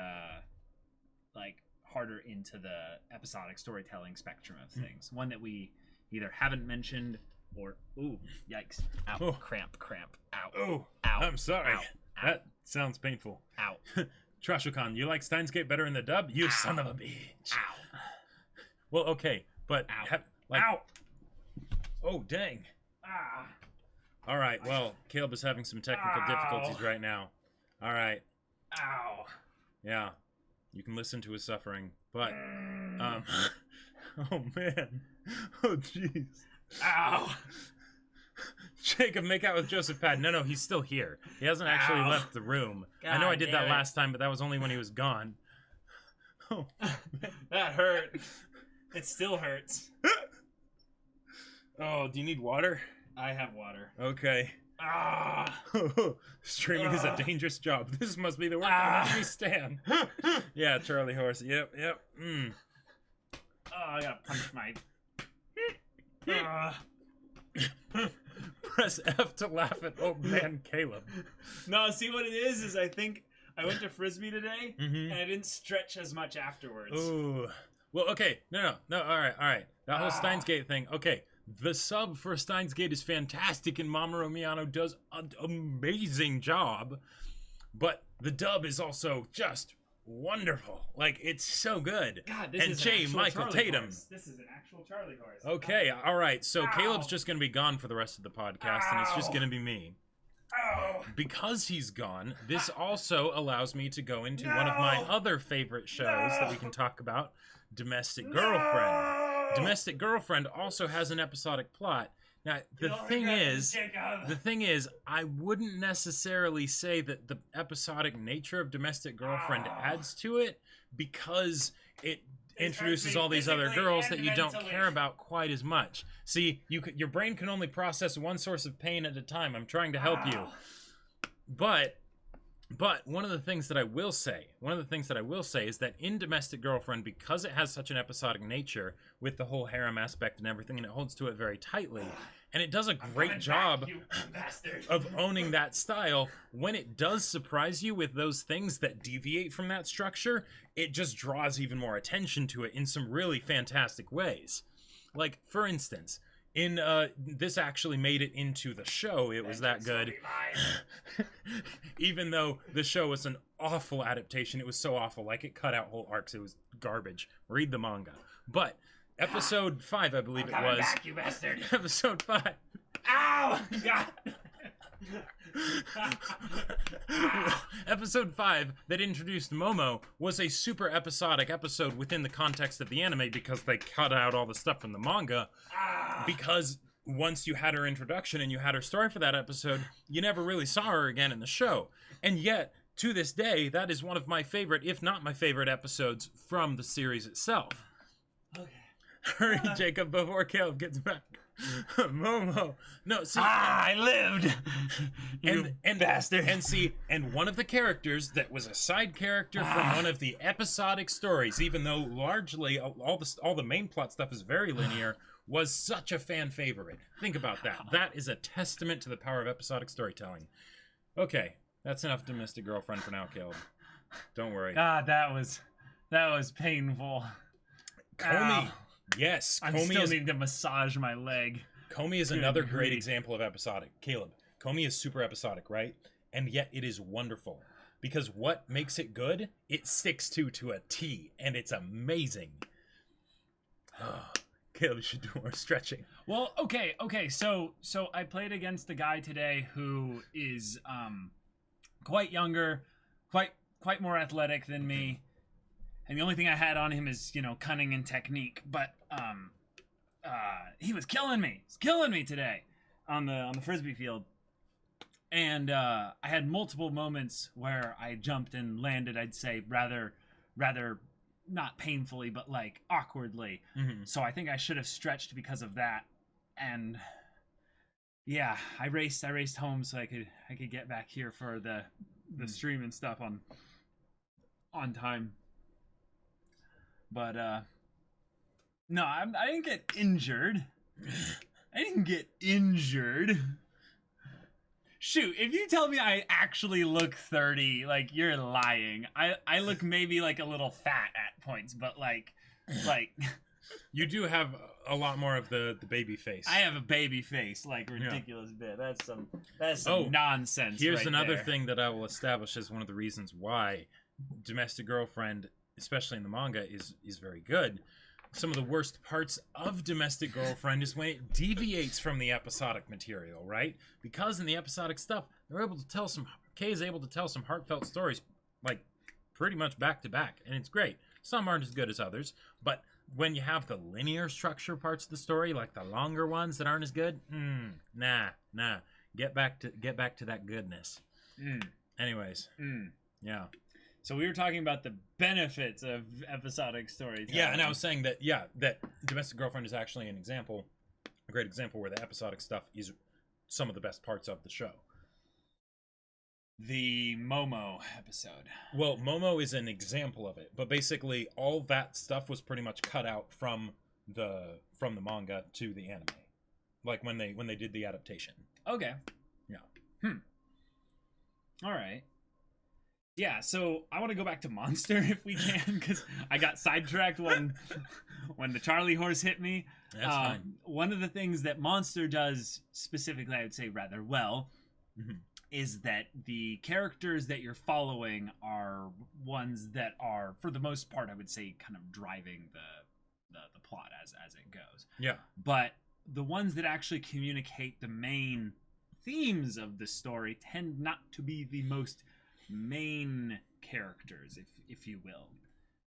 episodic storytelling spectrum of things. One that we either haven't mentioned or yikes! Ow! Oh. Cramp! Ow! Oh, ow! I'm sorry. Ow. That sounds painful. Ow! Trashokan, you like Steins Gate better in the dub? You son of a bitch! Ow! Well, okay, but Ow! Ow! Oh, dang! Ah! All right, well, Caleb is having some technical difficulties right now. All right. Ow! Yeah, you can listen to his suffering, but oh man, oh jeez. Ow! Jacob, make out with Joseph Pad. No, he's still here. He hasn't actually left the room. God, I know I did that it. last time, but that was only when he was gone. Oh, that hurt. It still hurts. Oh, do you need water? I have water. Okay. Ah! Streaming is a dangerous job. This must be the work of every Stan. Yeah, Charlie Horse. Yep. Mm. Oh, I gotta punch my... Press F to laugh at old man Caleb. No, see what it is I think I went to Frisbee today, Mm-hmm. and I didn't stretch as much afterwards. Ooh. Well, okay. No. All right. That whole Steins Gate thing. Okay. The sub for Steins Gate is fantastic, and Mamoru Miyano does an amazing job. But the dub is also just wonderful. Like, it's so good. God, this and is J. an Michael Charlie Tatum. Horse. This is an actual Charlie horse. Okay, all right. So Ow. Caleb's just going to be gone for the rest of the podcast, and it's just Ow. going to be me. Oh. Because he's gone, this also allows me to go into one of my other favorite shows that we can talk about, Domestic Girlfriend. Domestic Girlfriend also has an episodic plot. Now, the thing is, I wouldn't necessarily say that the episodic nature of Domestic Girlfriend adds to it, because it introduces all these other girls that you don't care about quite as much. See, your brain can only process one source of pain at a time. I'm trying to help you. But one of the things that I will say is that in Domestic Girlfriend, because it has such an episodic nature with the whole harem aspect and everything, and it holds to it very tightly, and it does a great job of owning that style, when it does surprise you with those things that deviate from that structure, it just draws even more attention to it in some really fantastic ways. Like, for instance, in this actually made it into the show. It was that good. Even though the show was an awful adaptation, it was so awful. Like, it cut out whole arcs. It was garbage. Read the manga. But episode 5, I believe it was. Back, you bastard. Episode 5. Ow! God. Episode 5 that introduced Momo was a super episodic episode within the context of the anime, because they cut out all the stuff from the manga. Because once you had her introduction and you had her story for that episode, you never really saw her again in the show. And yet, to this day, that is one of my favorite, if not my favorite, episodes from the series itself. Okay. Hurry, Jacob, before Caleb gets back. Momo. No, see. I lived. And bastard. And one of the characters that was a side character from one of the episodic stories, even though largely all the main plot stuff is very linear, was such a fan favorite. Think about that. That is a testament to the power of episodic storytelling. Okay, that's enough Domestic Girlfriend for now, Caleb. Don't worry. God, that was painful. Comey. Ow. Yes, I still need to massage my leg. Comey is another great example of episodic. Caleb, Comey is super episodic, right? And yet it is wonderful. Because what makes it good? It sticks to a T, and it's amazing. Caleb should do more stretching. Well, okay. So I played against a guy today who is quite younger, quite more athletic than me. And the only thing I had on him is, cunning and technique. But he was killing me. He's killing me today on the Frisbee field. And I had multiple moments where I jumped and landed, I'd say, rather not painfully, but like awkwardly. Mm-hmm. So I think I should have stretched because of that. And yeah, I raced home so I could get back here for the stream and stuff on time. But no, I didn't get injured. I didn't get injured. Shoot, if you tell me I actually look 30, like, you're lying. I look maybe like a little fat at points, but like you do have a lot more of the baby face. I have a baby face, like, ridiculous bit. That's some nonsense. Here's right another there. thing that I will establish as one of the reasons why Domestic Girlfriend, especially in the manga, is very good. Some of the worst parts of Domestic Girlfriend is when it deviates from the episodic material, right? Because in the episodic stuff, Kay is able to tell some heartfelt stories, like, pretty much back to back, and it's great. Some aren't as good as others, but when you have the linear structure parts of the story, like the longer ones that aren't as good, nah. Get back to that goodness. Anyways, yeah. So we were talking about the benefits of episodic storytelling. Yeah, and I was saying that Domestic Girlfriend is actually a great example where the episodic stuff is some of the best parts of the show. The Momo episode. Well, Momo is an example of it, but basically all that stuff was pretty much cut out from the manga to the anime, like when they did the adaptation. Okay. Yeah. All right. Yeah, so I want to go back to Monster if we can, because I got sidetracked when the Charlie horse hit me. That's fine. One of the things that Monster does specifically, I would say rather well, is that the characters that you're following are ones that are, for the most part, I would say, kind of driving the plot as it goes. Yeah. But the ones that actually communicate the main themes of the story tend not to be the most main characters, if you will.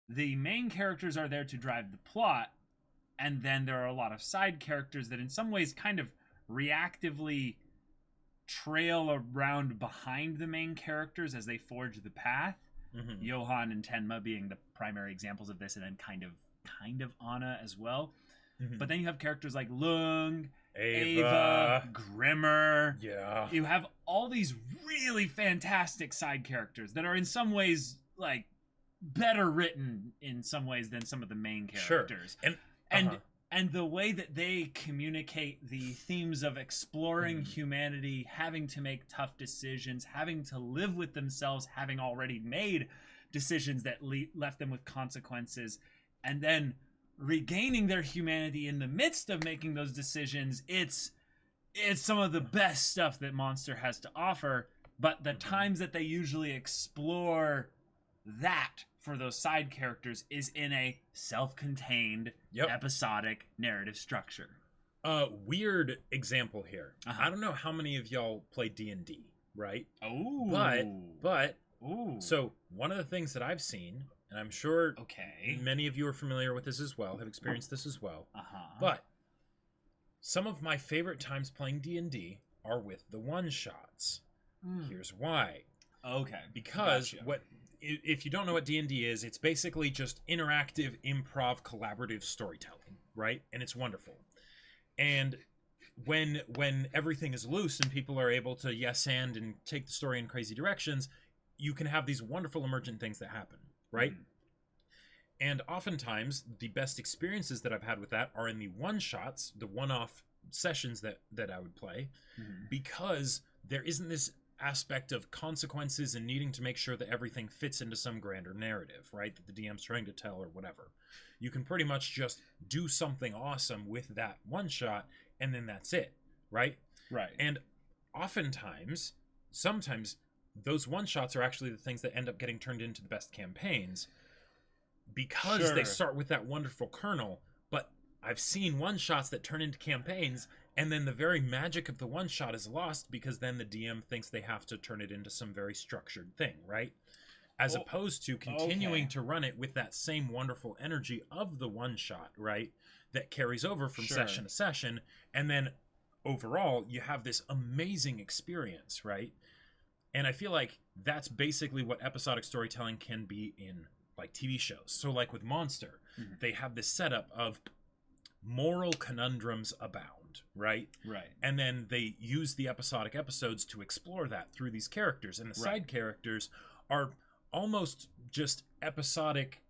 The main characters are there to drive the plot, and then there are a lot of side characters that in some ways kind of reactively trail around behind the main characters as they forge the path. Johan and Tenma being the primary examples of this, and then kind of Anna as well. But then you have characters like Lung, Ava, Grimmer. Yeah. You have all these really fantastic side characters that are in some ways like better written in some ways than some of the main characters. Sure. And the way that they communicate the themes of exploring humanity, having to make tough decisions, having to live with themselves, having already made decisions that left them with consequences, and then regaining their humanity in the midst of making those decisions, it's some of the best stuff that Monster has to offer. But the times that they usually explore that for those side characters is in a self-contained episodic narrative structure. Weird example here. I don't know how many of y'all play D&D, right? Oh. But so one of the things that I've seen, and I'm sure many of you are familiar with this as well, have experienced this as well. But some of my favorite times playing D&D are with the one-shots. Here's why. Okay. Because if you don't know what D&D is, it's basically just interactive, improv, collaborative storytelling, right? And it's wonderful. And when everything is loose and people are able to and take the story in crazy directions, you can have these wonderful emergent things that happen, right? And oftentimes, the best experiences that I've had with that are in the one-shots, the one-off sessions that I would play, because there isn't this aspect of consequences and needing to make sure that everything fits into some grander narrative, right? That the DM's trying to tell or whatever. You can pretty much just do something awesome with that one-shot, and then that's it, right? Right. And sometimes, those one-shots are actually the things that end up getting turned into the best campaigns, because they start with that wonderful kernel. But I've seen one-shots that turn into campaigns, and then the very magic of the one-shot is lost because then the DM thinks they have to turn it into some very structured thing, right? As opposed to continuing to run it with that same wonderful energy of the one-shot, right? That carries over from session to session, and then overall, you have this amazing experience, right? And I feel like that's basically what episodic storytelling can be in like TV shows. So like with Monster, they have this setup of moral conundrums abound, right? Right. And then they use the episodic episodes to explore that through these characters. And the side characters are almost just episodic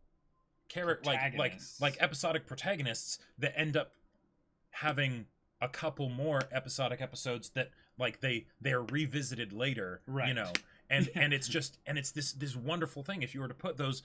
like episodic protagonists that end up having a couple more episodic episodes that like they're revisited later, right. you know. And it's just this wonderful thing. If you were to put those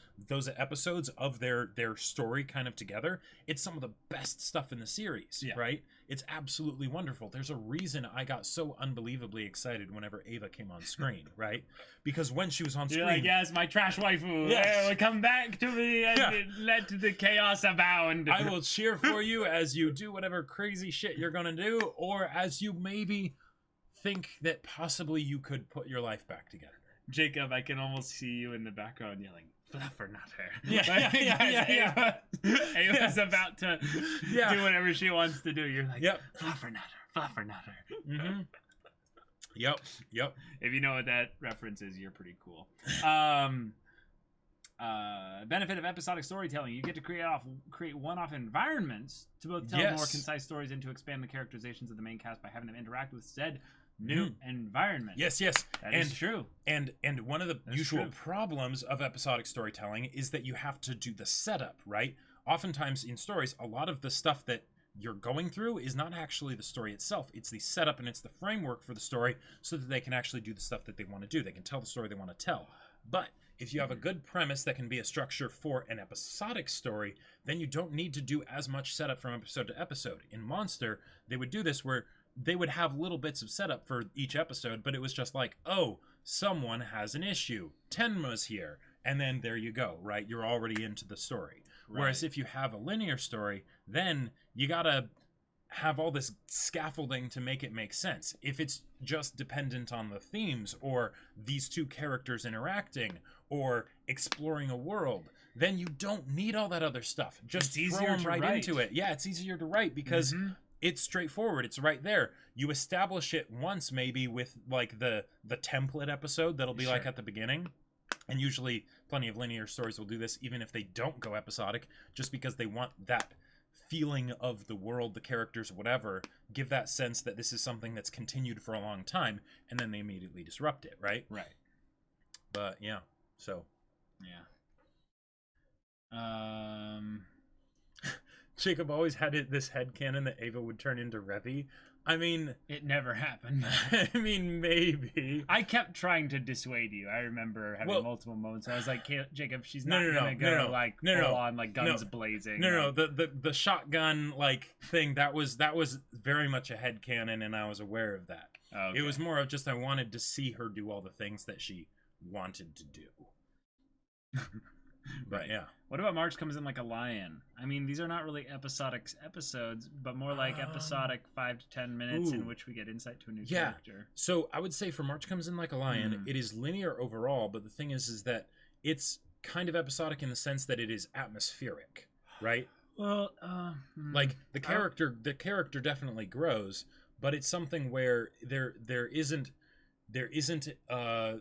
episodes of their story kind of together, it's some of the best stuff in the series, right? It's absolutely wonderful. There's a reason I got so unbelievably excited whenever Ava came on screen, right? Because when she was on screen, you're like, yes, my trash waifu, yes. Come back to me and let the chaos abound. I will cheer for you as you do whatever crazy shit you're gonna do, or as you maybe think that possibly you could put your life back together. Jacob, I can almost see you in the background yelling, Fluffernutter. Yeah. Ava's about to do whatever she wants to do. You're like, Fluffernutter. Mm-hmm. Yep. If you know what that reference is, you're pretty cool. Benefit of episodic storytelling: you get to create one-off environments to both tell more concise stories and to expand the characterizations of the main cast by having them interact with said new environment. Yes. That is true. And one of the usual problems of episodic storytelling is that you have to do the setup, right? Oftentimes in stories, a lot of the stuff that you're going through is not actually the story itself. It's the setup and it's the framework for the story so that they can actually do the stuff that they want to do. They can tell the story they want to tell. But if you have a good premise that can be a structure for an episodic story, then you don't need to do as much setup from episode to episode. In Monster, they would do this where they would have little bits of setup for each episode, but it was just like, oh, someone has an issue. Tenma's here. And then there you go, right? You're already into the story. Right. Whereas if you have a linear story, then you gotta have all this scaffolding to make it make sense. If it's just dependent on the themes or these two characters interacting or exploring a world, then you don't need all that other stuff. Just throw them right into it. Yeah, it's easier to write because it's straightforward. It's right there. You establish it once maybe with like the template episode that'll be like at the beginning. And usually plenty of linear stories will do this even if they don't go episodic, just because they want that feeling of the world, the characters, whatever, give that sense that this is something that's continued for a long time, and then they immediately disrupt it, right? Right. But yeah, so. Yeah. Jacob always had this headcanon that Ava would turn into Revy. I mean... It never happened. I mean, maybe. I kept trying to dissuade you. I remember having multiple moments. I was like, Jacob, she's not going to go full on, like, guns blazing. No, the shotgun, like, thing, that was very much a headcanon, and I was aware of that. Okay. It was more of just I wanted to see her do all the things that she wanted to do. But yeah. What about March comes in like a lion? I mean, these are not really episodic episodes, but more like episodic 5 to 10 minutes in which we get insight to a new character. So I would say for March comes in like a lion, it is linear overall, but the thing is that it's kind of episodic in the sense that it is atmospheric, right? Well, like the character definitely grows, but it's something where there isn't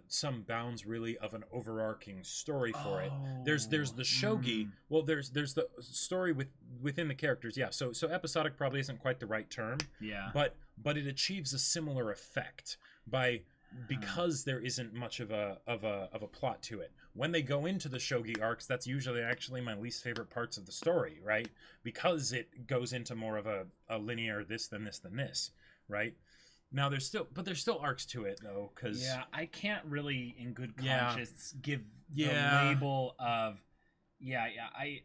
some bounds really of an overarching story for it. There's the shogi. Well, there's the story within the characters. Yeah. So episodic probably isn't quite the right term. Yeah. But it achieves a similar effect because there isn't much of a plot to it. When they go into the shogi arcs, that's usually actually my least favorite parts of the story, right? Because it goes into more of a linear this, right? Now there's still arcs to it though, because I can't really in good conscience give the label of I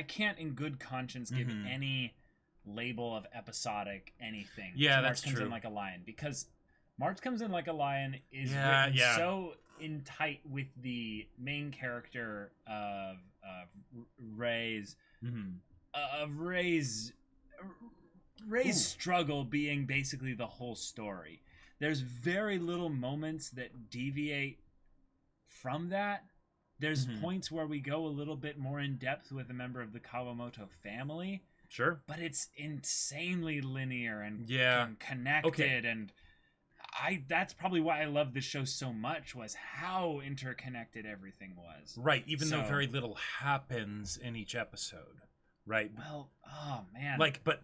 can't in good conscience give any label of episodic anything. Yeah, March that's comes true. in like a lion, because March comes in like a lion is written so in tight with the main character of Ray's Ray's struggle being basically the whole story. There's very little moments that deviate from that. There's points where we go a little bit more in depth with a member of the Kawamoto family. Sure. but it's insanely linear and Yeah. connected. Okay. And that's probably why I love this show so much, was how interconnected everything was. Right, even though So- very little happens in each episode, right? Well, oh man, Like, but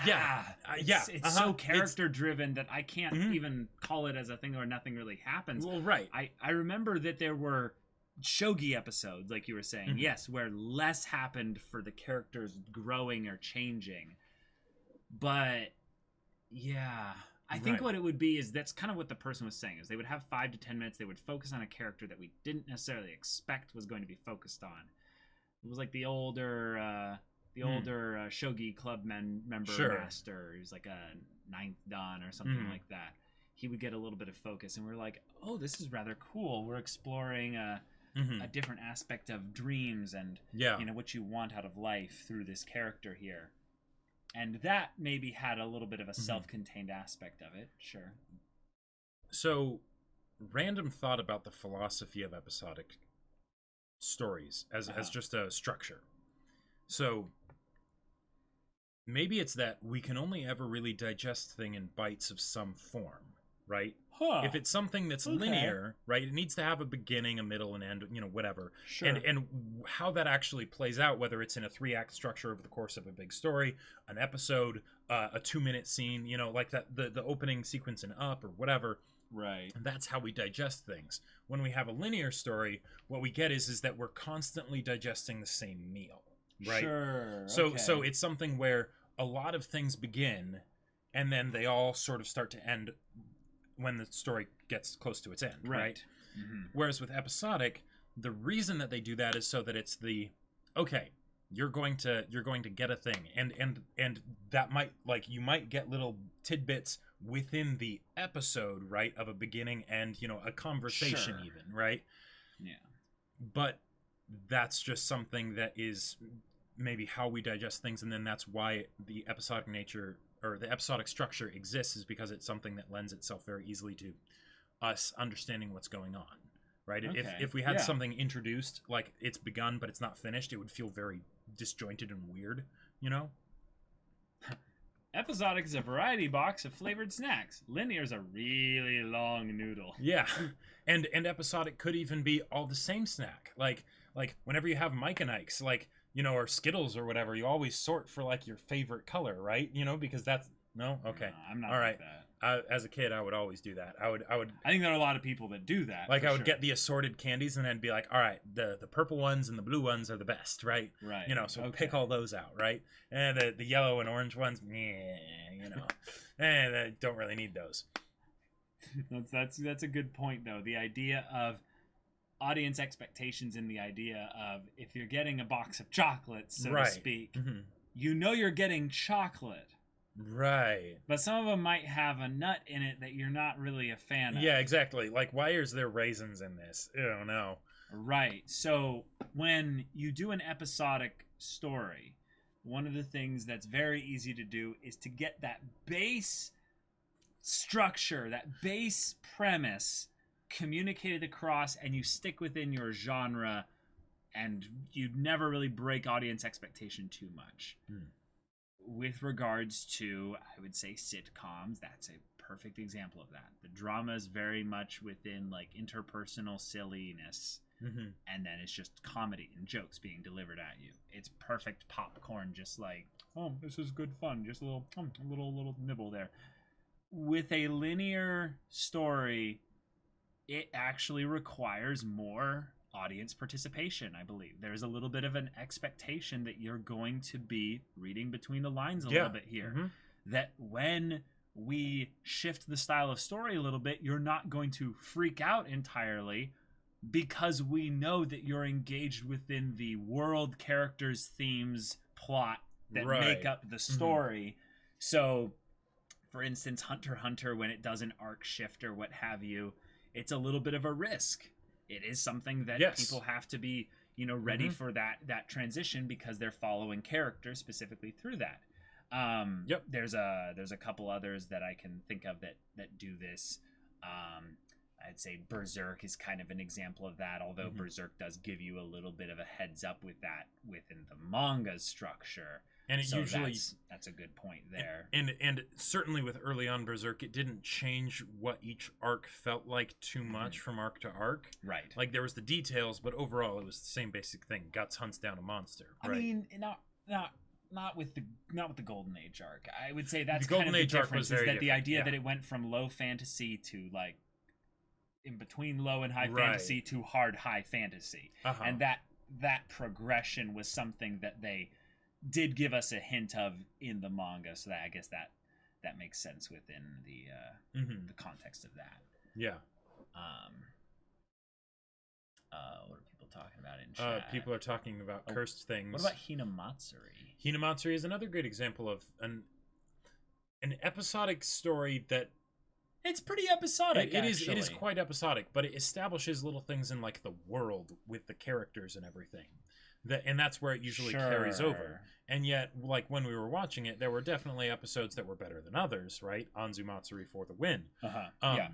yeah, it's so character driven that I can't even call it as a thing, or nothing really happens. Well, right. I remember that there were shogi episodes, like you were saying, yes, where less happened for the characters growing or changing. But yeah, I think Right. what it would be is, that's kind of what the person was saying, is they would have 5 to 10 minutes, they would focus on a character that we didn't necessarily expect was going to be focused on. It was like the older shogi club member, Sure. master, he was like a 9th dan or something like that. He would get a little bit of focus, and we're like, oh, this is rather cool. We're exploring a different aspect of dreams and what you want out of life through this character here. And that maybe had a little bit of a self-contained aspect of it. Sure. So, random thought about the philosophy of episodic stories as just a structure. So, maybe it's that we can only ever really digest thing in bites of some form, right? Huh. If it's something that's linear, right, it needs to have a beginning, a middle, and end, whatever. Sure. And how that actually plays out, whether it's in a 3-act structure over the course of a big story, an episode, a 2-minute scene, like that, the opening sequence in Up or whatever. Right. That's how we digest things. When we have a linear story, what we get is that we're constantly digesting the same meal, right? Sure. So it's something where a lot of things begin, and then they all sort of start to end when the story gets close to its end, right? Whereas with episodic, the reason that they do that is so that it's you're going to get a thing, and that might, like, you might get little tidbits within the episode, right, of a beginning and a conversation, even, right? Yeah. But that's just something that is maybe how we digest things, and then that's why the episodic nature or the episodic structure exists, is because it's something that lends itself very easily to us understanding what's going on, right? Okay. If we had something introduced, like it's begun but it's not finished, it would feel very disjointed and weird, Episodic is a variety box of flavored snacks. Linear is a really long noodle. Yeah. And episodic could even be all the same snack. Like whenever you have Mike and Ike's, like, or Skittles or whatever, you always sort for like your favorite color, right? Because that's no, okay, No, I'm not all like right. that. As a kid, I would always do that. I would. I think there are a lot of people that do that. Like, I would get the assorted candies and then be like, all right, the purple ones and the blue ones are the best, right? Right. So pick all those out, right? And the yellow and orange ones, and I don't really need those. That's a good point, though. The idea of audience expectations, and the idea of, if you're getting a box of chocolates, so to speak, you're getting chocolate. Right. But some of them might have a nut in it that you're not really a fan of. Yeah, exactly. Like, why is there raisins in this? I don't know. Right. So when you do an episodic story, one of the things that's very easy to do is to get that base structure, that base premise communicated across, and you stick within your genre, and you never really break audience expectation too much. With regards to, I would say, sitcoms, that's a perfect example of that. The drama is very much within, like, interpersonal silliness, and then it's just comedy and jokes being delivered at you. It's perfect popcorn, just like, oh, this is good fun, just a little nibble there. With a linear story, it actually requires more audience participation, I believe. There's a little bit of an expectation that you're going to be reading between the lines a little bit here. That when we shift the style of story a little bit, you're not going to freak out entirely, because we know that you're engaged within the world, characters, themes, plot that make up the story. So, for instance, Hunter x Hunter, when it does an arc shift or what have you, it's a little bit of a risk. It is something that people have to be, ready for that transition, because they're following characters specifically through that. There's a couple others that I can think of that do this. I'd say Berserk is kind of an example of that, although Berserk does give you a little bit of a heads up with that within the manga structure. And it so usually that's a good point there. And certainly with early on Berserk, it didn't change what each arc felt like too much from arc to arc. Right. Like there was the details, but overall it was the same basic thing. Guts hunts down a monster. Right? I mean, not with the Golden Age arc. I would say that's the Golden kind of Age the arc difference. was very is that the different, idea that it went from low fantasy to like in between low and high Right. fantasy to hard high fantasy, Uh-huh. and that progression was something that they did give us a hint of in the manga. So that I guess that makes sense within the context of that. Yeah. What are people talking about in chat? People are talking about cursed things. What about Hinamatsuri? Hinamatsuri is another great example of an episodic story that It's pretty episodic. it is quite episodic, but it establishes little things in like the world with the characters and everything. And that's where it usually carries over. And yet, like when we were watching it, there were definitely episodes that were better than others, right? Anzu Matsuri for the win. Yeah.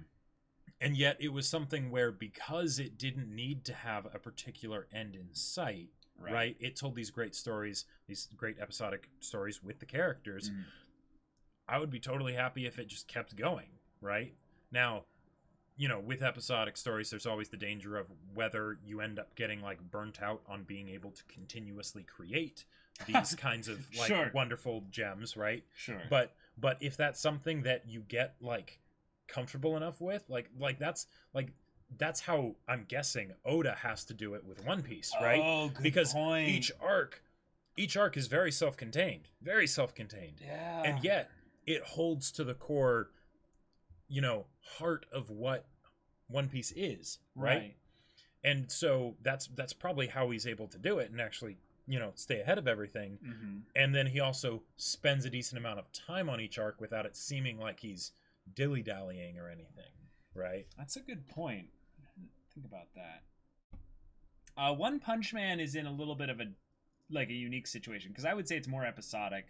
And yet it was something where, because it didn't need to have a particular end in sight, right? It told these great stories, these great episodic stories with the characters. I would be totally happy if it just kept going, right? Now, you know, with episodic stories, there's always the danger of whether you end up getting like burnt out on being able to continuously create these kinds of like wonderful gems, right? Sure. But if that's something that you get like comfortable enough with, like that's how I'm guessing Oda has to do it with One Piece, right? Oh, good because point. each arc is very self-contained, Yeah. and yet it holds to the core, you know, heart of what One Piece is, right? And so that's probably how he's able to do it and actually, you know, stay ahead of everything. And then he also spends a decent amount of time on each arc without it seeming like he's dilly-dallying or anything, right? That's a good point. Think about that. One Punch Man is in a little bit of a unique situation, because I would say it's more episodic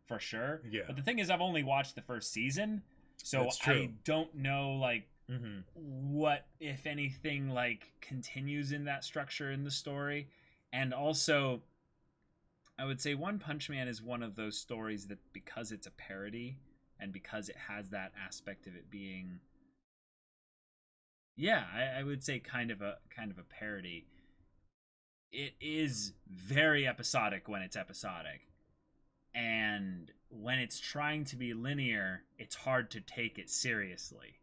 for sure. Yeah. But the thing is, I've only watched the first season, so I don't know like what, if anything, like continues in that structure in the story. And also, I would say One Punch Man is one of those stories that, because it's a parody and because it has that aspect of it being, I would say kind of a parody, it is very episodic when it's episodic. And when it's trying to be linear, it's hard to take it seriously,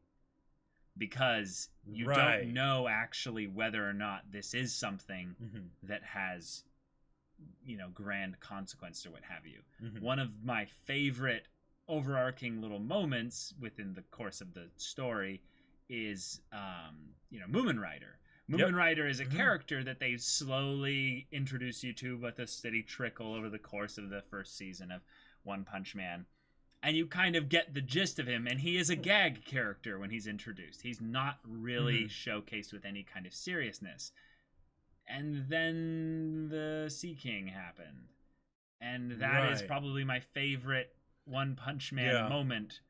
because you don't know actually whether or not this is something that has, you know, grand consequence or what have you. One of my favorite overarching little moments within the course of the story is, you know, Moomin Rider. Moomin Rider is a character that they slowly introduce you to with a steady trickle over the course of the first season of One Punch Man. And you kind of get the gist of him, and he is a gag character when he's introduced. He's not really showcased with any kind of seriousness. And then the Sea King happened. And that is probably my favorite One Punch Man moment.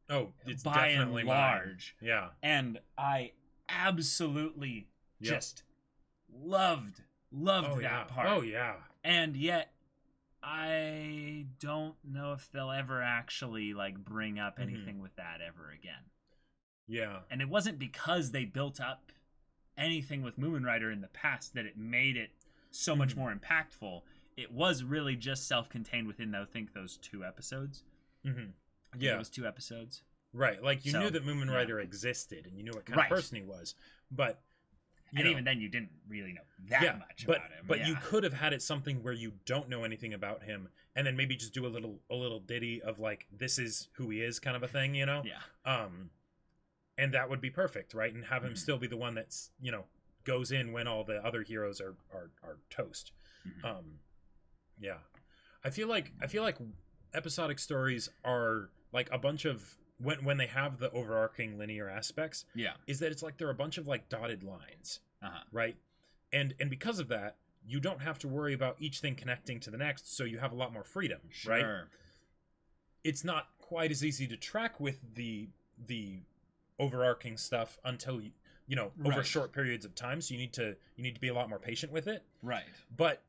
Oh, it's by definitely and large. Mine. Yeah. And I absolutely just loved that part. Oh, yeah. And yet, I don't know if they'll ever actually like bring up anything with that ever again. Yeah. And it wasn't because they built up anything with Moomin Rider in the past that it made it so much more impactful. It was really just self-contained within, I think, those 2 episodes. It was 2 episodes. Right. Like, you knew that Moomin Rider existed, and you knew what kind of person he was. But even then, you didn't really know that much about him. But you could have had it something where you don't know anything about him, and then maybe just do a little ditty of like, this is who he is, kind of a thing, you know? Yeah. And that would be perfect, right? And have him still be the one that's, you know, goes in when all the other heroes are toast. Yeah. I feel like episodic stories are like a bunch of, when they have the overarching linear aspects, is that it's like they're a bunch of like dotted lines, right? And because of that, you don't have to worry about each thing connecting to the next, so you have a lot more freedom, right? It's not quite as easy to track with the overarching stuff until you know over short periods of time, so you need to be a lot more patient with it, right? But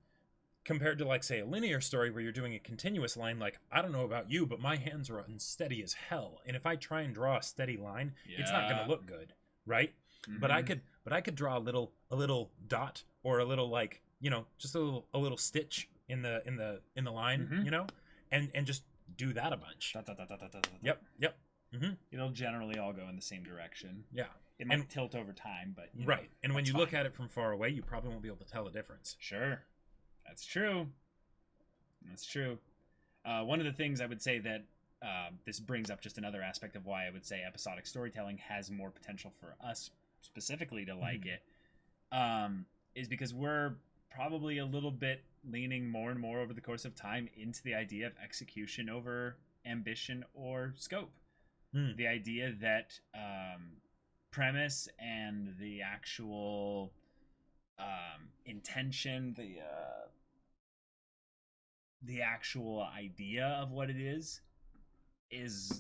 compared to, like, say, a linear story where you're doing a continuous line. Like, I don't know about you, but my hands are unsteady as hell, and if I try and draw a steady line, it's not going to look good, right? Mm-hmm. But I could draw a little dot, or a little, like, you know, just a little stitch in the line, Mm-hmm. you know, and just do that a bunch. Yep. Mm-hmm. It'll generally all go in the same direction. Yeah. It might tilt over time, but you know, right. And when you look at it from far away, you probably won't be able to tell the difference. Sure. That's true. That's true. One of the things I would say that this brings up just another aspect of why I would say episodic storytelling has more potential for us specifically to like it, is because we're probably a little bit leaning more and more over the course of time into the idea of execution over ambition or scope. The idea that premise and the actual intention, the actual idea of what it is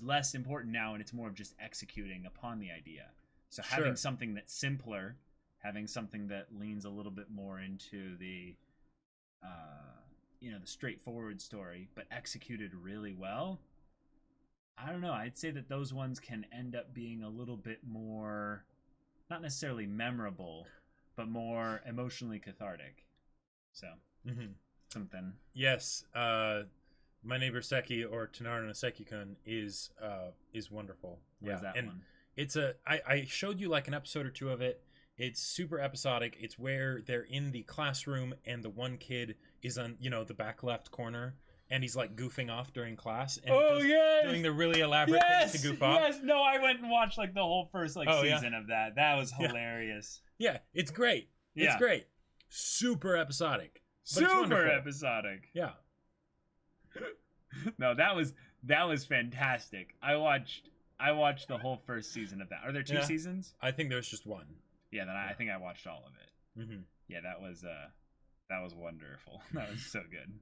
less important now, and it's more of just executing upon the idea. So having something that's simpler, having something that leans a little bit more into the the straightforward story, but executed really well, I don't know, I'd say that those ones can end up being a little bit more, not necessarily memorable, but more emotionally cathartic. So something. Yes, My Neighbor Seki, or Tanara no Seki-kun, is wonderful. What is that one? It's I showed you like an episode or two of it. It's super episodic. It's where they're in the classroom and the one kid is on, the back left corner, and he's like goofing off during class and doing the really elaborate things to goof off. Yes, no, I went and watched like the whole first season of that. That was hilarious. Yeah, it's great. Yeah. It's great. Super episodic. Super episodic. Yeah. No, that was fantastic. I watched the whole first season of that. Are there 2 seasons? I think there's just one. Yeah, then I think I watched all of it. Mm-hmm. Yeah, that was wonderful. That was so good.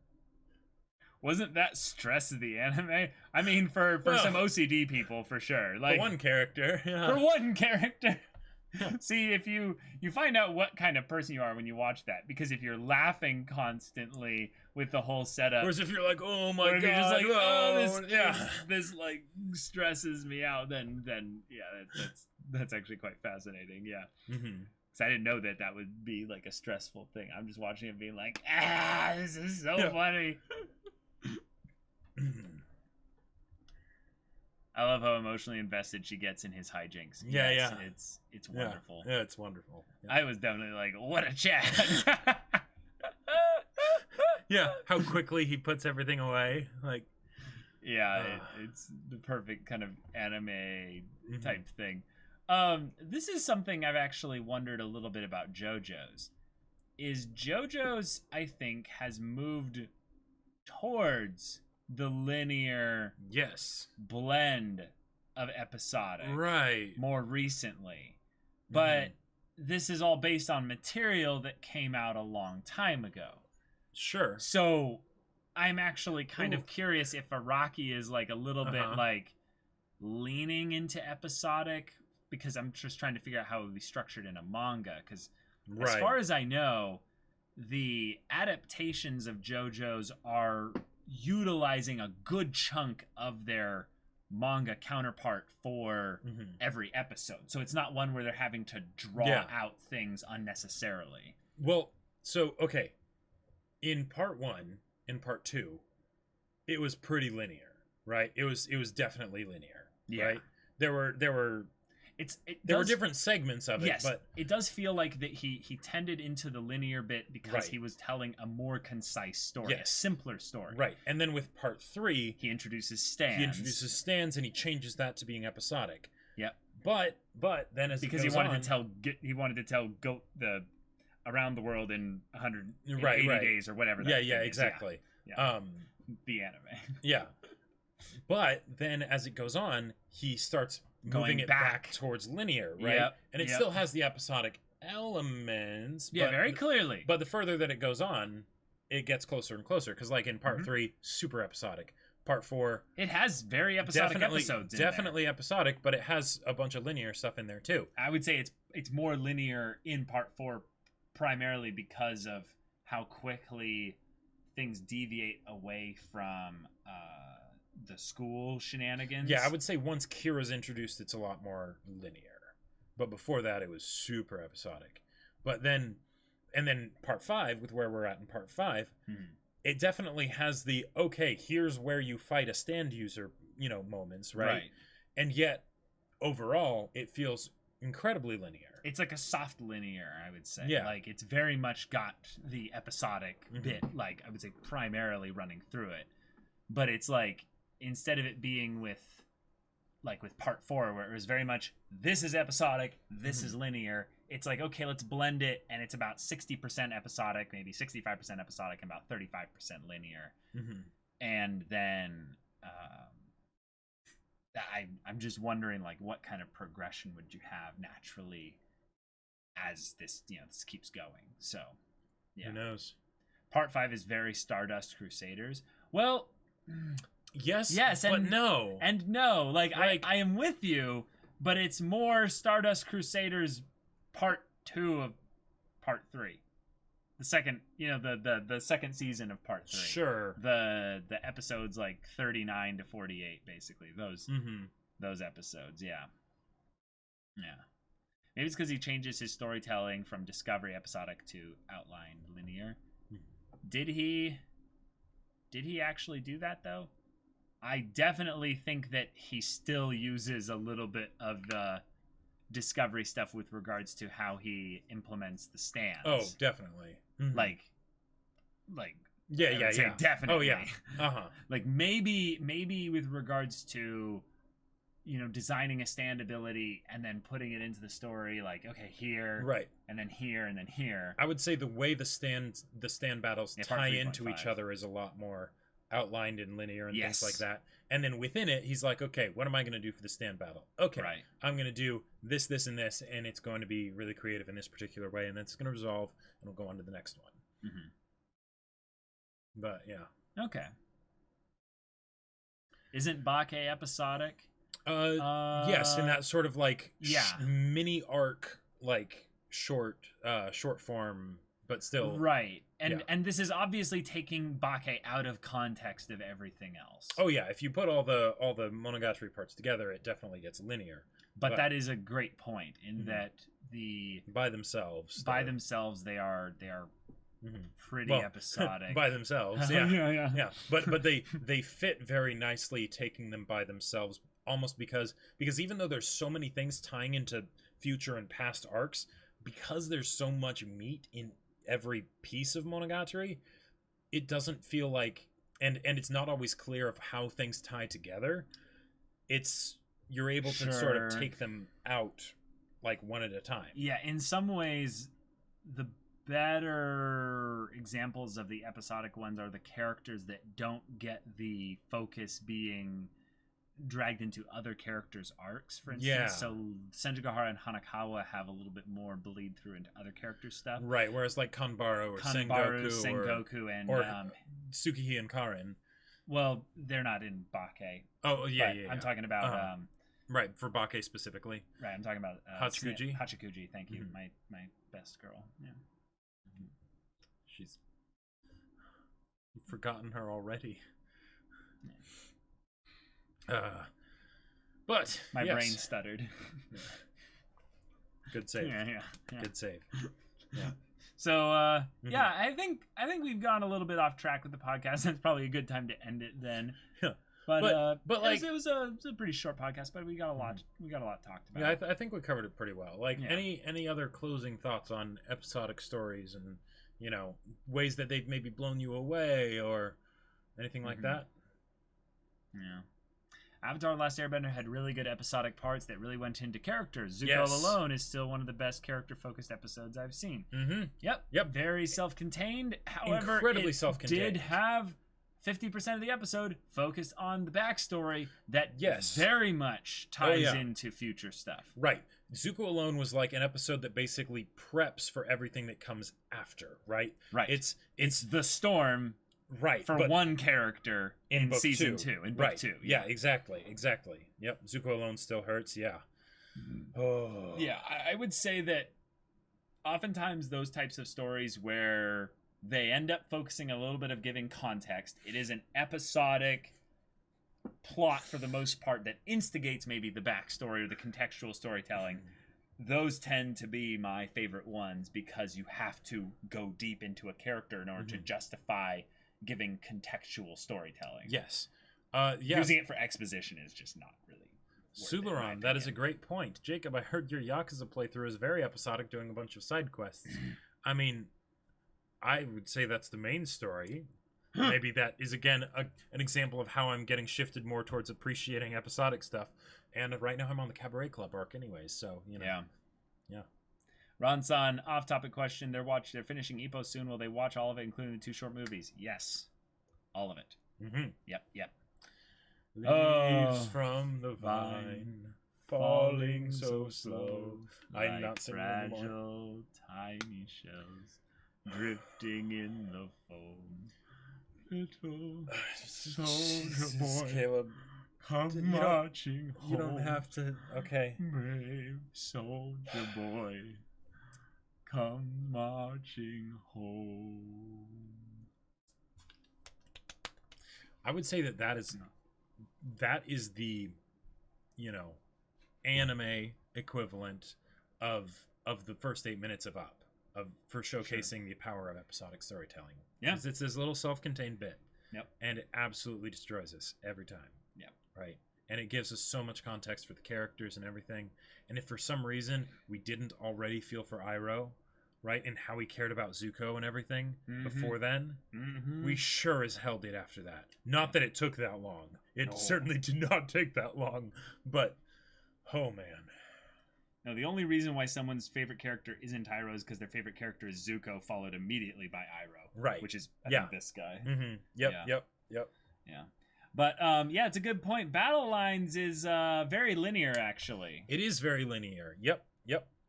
Wasn't that stress of the anime? I mean, for some OCD people, for sure. Like, for one character. Yeah. For one character. See, if you find out what kind of person you are when you watch that, because if you're laughing constantly with the whole setup, whereas if you're like, oh my god, you're just like, this like stresses me out, then yeah, that's actually quite fascinating. Yeah. Mm-hmm. I didn't know that would be like a stressful thing. I'm just watching it being like, this is so funny. I love how emotionally invested she gets in his hijinks. Yeah. It's wonderful. Yeah, it's wonderful. Yeah. I was definitely like, what a chat. Yeah, how quickly he puts everything away. Like, yeah, it's the perfect kind of anime type thing. This is something I've actually wondered a little bit about JoJo's. JoJo's, I think, has moved towards the linear blend of episodic more recently. But this is all based on material that came out a long time ago. Sure. So I'm actually kind of curious if Araki is like a little bit like leaning into episodic, because I'm just trying to figure out how it would be structured in a manga. Because as far as I know, the adaptations of JoJo's are utilizing a good chunk of their manga counterpart for every episode. So it's not one where they're having to draw out things unnecessarily. Well, so, okay. In part 1 and part 2, it was pretty linear, right? It was definitely linear, right? There were different segments of it, but it does feel like that he tended into the linear bit because he was telling a more concise story, a simpler story. Right. And then with part 3, he introduces stands. And he changes that to being episodic. Yep. But then as because it goes he wanted to tell the around the world in 180 days or whatever. Exactly. Yeah. The anime. Yeah. But then as it goes on, he starts moving it back towards linear, right? Yep. And it still has the episodic elements. Yeah, very clearly. But the further that it goes on, it gets closer and closer. Because like in part 3, super episodic. Part 4, it has very episodic episodes in definitely there. Episodic, but it has a bunch of linear stuff in there too. I would say it's more linear in part 4, primarily because of how quickly things deviate away from the school shenanigans. Yeah, I would say once Kira's introduced, it's a lot more linear. But before that, it was super episodic. But then, and then part 5, with where we're at in part 5, it definitely has the, okay, here's where you fight a stand user, moments, right? And yet, overall, it feels incredibly linear. It's like a soft linear, I would say. Yeah. Like, it's very much got the episodic bit, like, I would say, primarily running through it. But it's like, instead of it being with part 4, where it was very much, this is episodic, this is linear, it's like, okay, let's blend it, and it's about 60% episodic, maybe 65% episodic, and about 35% linear. And then I'm just wondering, like, what kind of progression would you have naturally as this this keeps going. So yeah, who knows? Part 5 is very Stardust Crusaders. Well, yes, and but no, and no. Like I am with you, but it's more Stardust Crusaders Part 2 of Part 3. The second, the second season of Part 3. Sure. The episodes like 39 to 48, basically. Those episodes, yeah. Maybe it's because he changes his storytelling from Discovery episodic to outline linear. Did he actually do that though? I definitely think that he still uses a little bit of the Discovery stuff with regards to how he implements the stands. Oh, definitely. Like yeah. Definitely. Oh yeah. Like maybe with regards to designing a stand ability and then putting it into the story, like, okay, here, right, and then here, and then here. I would say the way the stand battles tie into each 5. other is a lot more outlined and linear and things like that. And then within it, he's like, okay, what am I going to do for the stand battle? Okay, I'm going to do this, and this, and it's going to be really creative in this particular way, and then it's going to resolve, and we'll go on to the next one. But yeah. Okay. Isn't Bake episodic? Yes, in that sort of like mini arc, like short form, but still right. And this is obviously taking Bake out of context of everything else. Oh yeah, if you put all the Monogatari parts together, it definitely gets linear. But that is a great point in that by themselves they are pretty episodic by themselves. Yeah. But they fit very nicely taking them by themselves. Almost because even though there's so many things tying into future and past arcs, because there's so much meat in every piece of Monogatari, it doesn't feel like, and it's not always clear of how things tie together. You're able to sort of take them out like one at a time. Yeah, in some ways, the better examples of the episodic ones are the characters that don't get the focus being dragged into other characters' arcs, for instance. So Senjigahara and Hanakawa have a little bit more bleed through into other characters' stuff. Right, whereas like Kanbaru or Sengoku and Tsukihi and Karin. Well, they're not in Bake. Oh, yeah. I'm talking about... right, for Bake specifically. Right, I'm talking about... Hachikuji. Hachikuji, thank you. My best girl. Yeah. She's... You've forgotten her already. But my brain stuttered. Good save. Yeah. Good save. Yeah. So I think we've gone a little bit off track with the podcast. That's probably a good time to end it then. Yeah. But like it was a pretty short podcast, but we got a lot talked about. Yeah, I think we covered it pretty well. Like any other closing thoughts on episodic stories and ways that they've maybe blown you away or anything like that? Yeah. Avatar: The Last Airbender had really good episodic parts that really went into characters. Zuko alone is still one of the best character-focused episodes I've seen. Yep. Very self-contained. However, incredibly self-contained. Did have 50% of the episode focused on the backstory that very much ties into future stuff. Right. Zuko alone was like an episode that basically preps for everything that comes after. Right. Right. It's the storm. Right, for one character in season 2, in book 2. Yeah, exactly. Yep, Zuko alone still hurts, Yeah, I would say that oftentimes those types of stories where they end up focusing a little bit of giving context. It is an episodic plot for the most part that instigates maybe the backstory or the contextual storytelling. Those tend to be my favorite ones because you have to go deep into a character in order to justify giving contextual storytelling. Yes. Using it for exposition is just not really Suleron, that is a great point. Jacob, I heard your Yakuza playthrough is very episodic, doing a bunch of side quests. I mean, I would say that's the main story. Maybe that is, again, an example of how I'm getting shifted more towards appreciating episodic stuff. And right now I'm on the Cabaret Club arc anyways, so, you know. Yeah. Ron-san, off-topic question. They're finishing Ippo soon. Will they watch all of it, including the 2 short movies? Yes. All of it. Mm-hmm. Yep. Leaves from the vine, falling so slow. Like I'm not singing anymore. fragile, tiny shells drifting in the foam. Little soldier boy, Caleb, come marching home. you don't have to. Okay. Brave soldier boy, come marching home. I would say that is the, anime equivalent of the first 8 minutes of Up, for showcasing the power of episodic storytelling. Yeah, it's this little self-contained bit. Yep, and it absolutely destroys us every time. Yep, right. And it gives us so much context for the characters and everything. And if for some reason we didn't already feel for Iroh, right, and how he cared about Zuko and everything before then, we sure as hell did after that. Not that it took that long. It certainly did not take that long. But, oh man. No, the only reason why someone's favorite character isn't Iroh is because their favorite character is Zuko, followed immediately by Iroh. Right. Which is, I think, this guy. Mm-hmm. Yep. Yeah. But, it's a good point. Battle Lines is very linear, actually. It is very linear. Yep.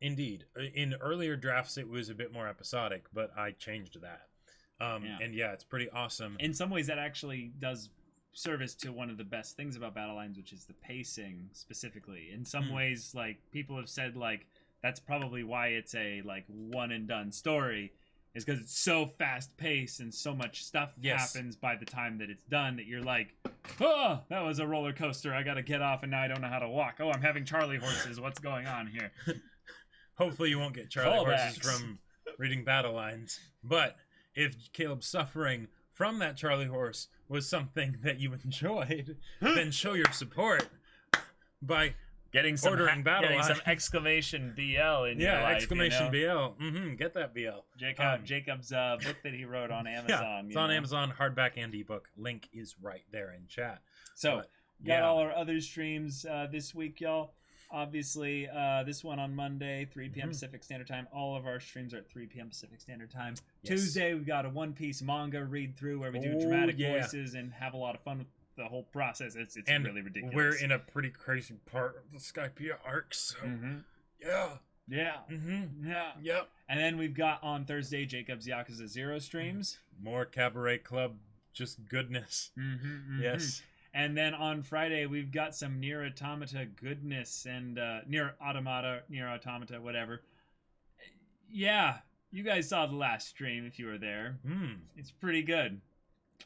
Indeed. In earlier drafts, it was a bit more episodic, but I changed that. And it's pretty awesome. In some ways, that actually does service to one of the best things about Battle Lines, which is the pacing specifically. In some ways, like, people have said, like, that's probably why it's a, like, one and done story, is because it's so fast paced and so much stuff happens by the time that it's done that you're like, oh, that was a roller coaster. I got to get off and now I don't know how to walk. Oh, I'm having Charlie horses. What's going on here? Hopefully you won't get Charlie horses from reading Battle Lines. But if Caleb's suffering from that Charlie horse was something that you enjoyed, then show your support by getting some ordering Battle Lines. Some exclamation BL in your life. Yeah, exclamation BL. Get that BL. Jacob's book that he wrote on Amazon. It's on Amazon, hardback and ebook. Link is right there in chat. So, got all our other streams this week, y'all. Obviously, this one on Monday, 3 p.m. Pacific Standard Time. All of our streams are at 3 p.m. Pacific Standard Time. Yes. Tuesday, we've got a One Piece manga read through where we do dramatic voices and have a lot of fun with the whole process. It's really ridiculous. We're in a pretty crazy part of the Skypiea arc, so yeah. And then we've got on Thursday Jacob's Yakuza 0 streams. More Cabaret Club, just goodness. Yes. And then on Friday, we've got some Nier Automata goodness and Nier Automata, whatever. Yeah, you guys saw the last stream if you were there. It's pretty good.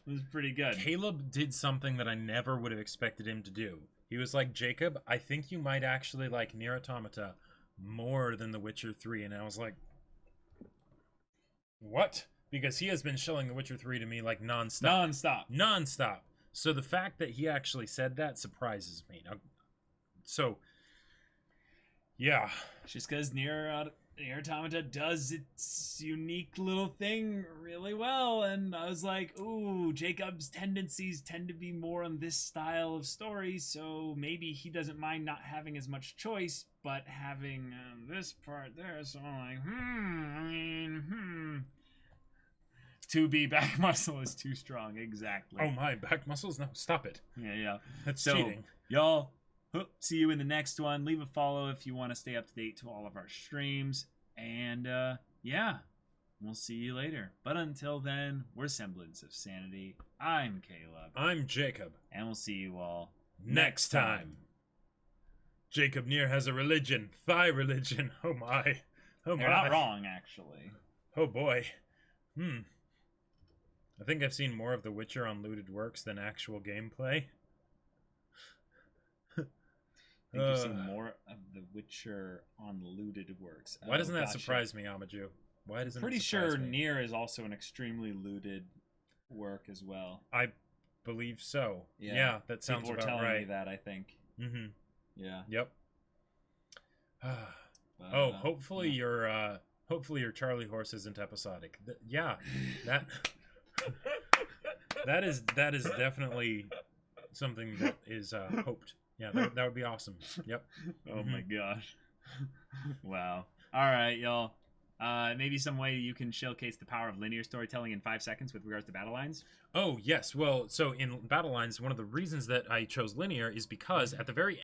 It was pretty good. Caleb did something that I never would have expected him to do. He was like, Jacob, I think you might actually like Nier Automata more than The Witcher 3. And I was like, what? Because he has been showing The Witcher 3 to me like nonstop. So the fact that he actually said that surprises me. So, yeah. Just because Nier Automata does its unique little thing really well. And I was like, ooh, Jacob's tendencies tend to be more on this style of story. So maybe he doesn't mind not having as much choice, but having this part there. So I'm like, To be back muscle is too strong, exactly. Oh my, back muscles? No, stop it. Yeah. That's cheating. Y'all, see you in the next one. Leave a follow if you want to stay up to date to all of our streams. And, we'll see you later. But until then, we're Semblance of Sanity. I'm Caleb. I'm Jacob. And we'll see you all next time. Jacob Nier has a religion. Thigh religion. Oh my. You're not wrong, actually. Oh boy. I think I've seen more of The Witcher on Looted Works than actual gameplay. I think you've seen more of The Witcher on Looted Works. Why doesn't that surprise me, Amaju? Why doesn't Pretty it surprise sure me? Nier is also an extremely looted work as well. I believe so. Yeah, that sounds People about telling right. me that, I think. Mm-hmm. Yeah. Yep. Hopefully your Charlie horse isn't episodic. Yeah, that that is definitely something that is hoped. Yeah, that would be awesome. Yep. Oh my gosh. Wow. All right, y'all. Maybe some way you can showcase the power of linear storytelling in 5 seconds with regards to battle lines. Oh, yes. Well, so in battle lines, one of the reasons that I chose linear is because at the very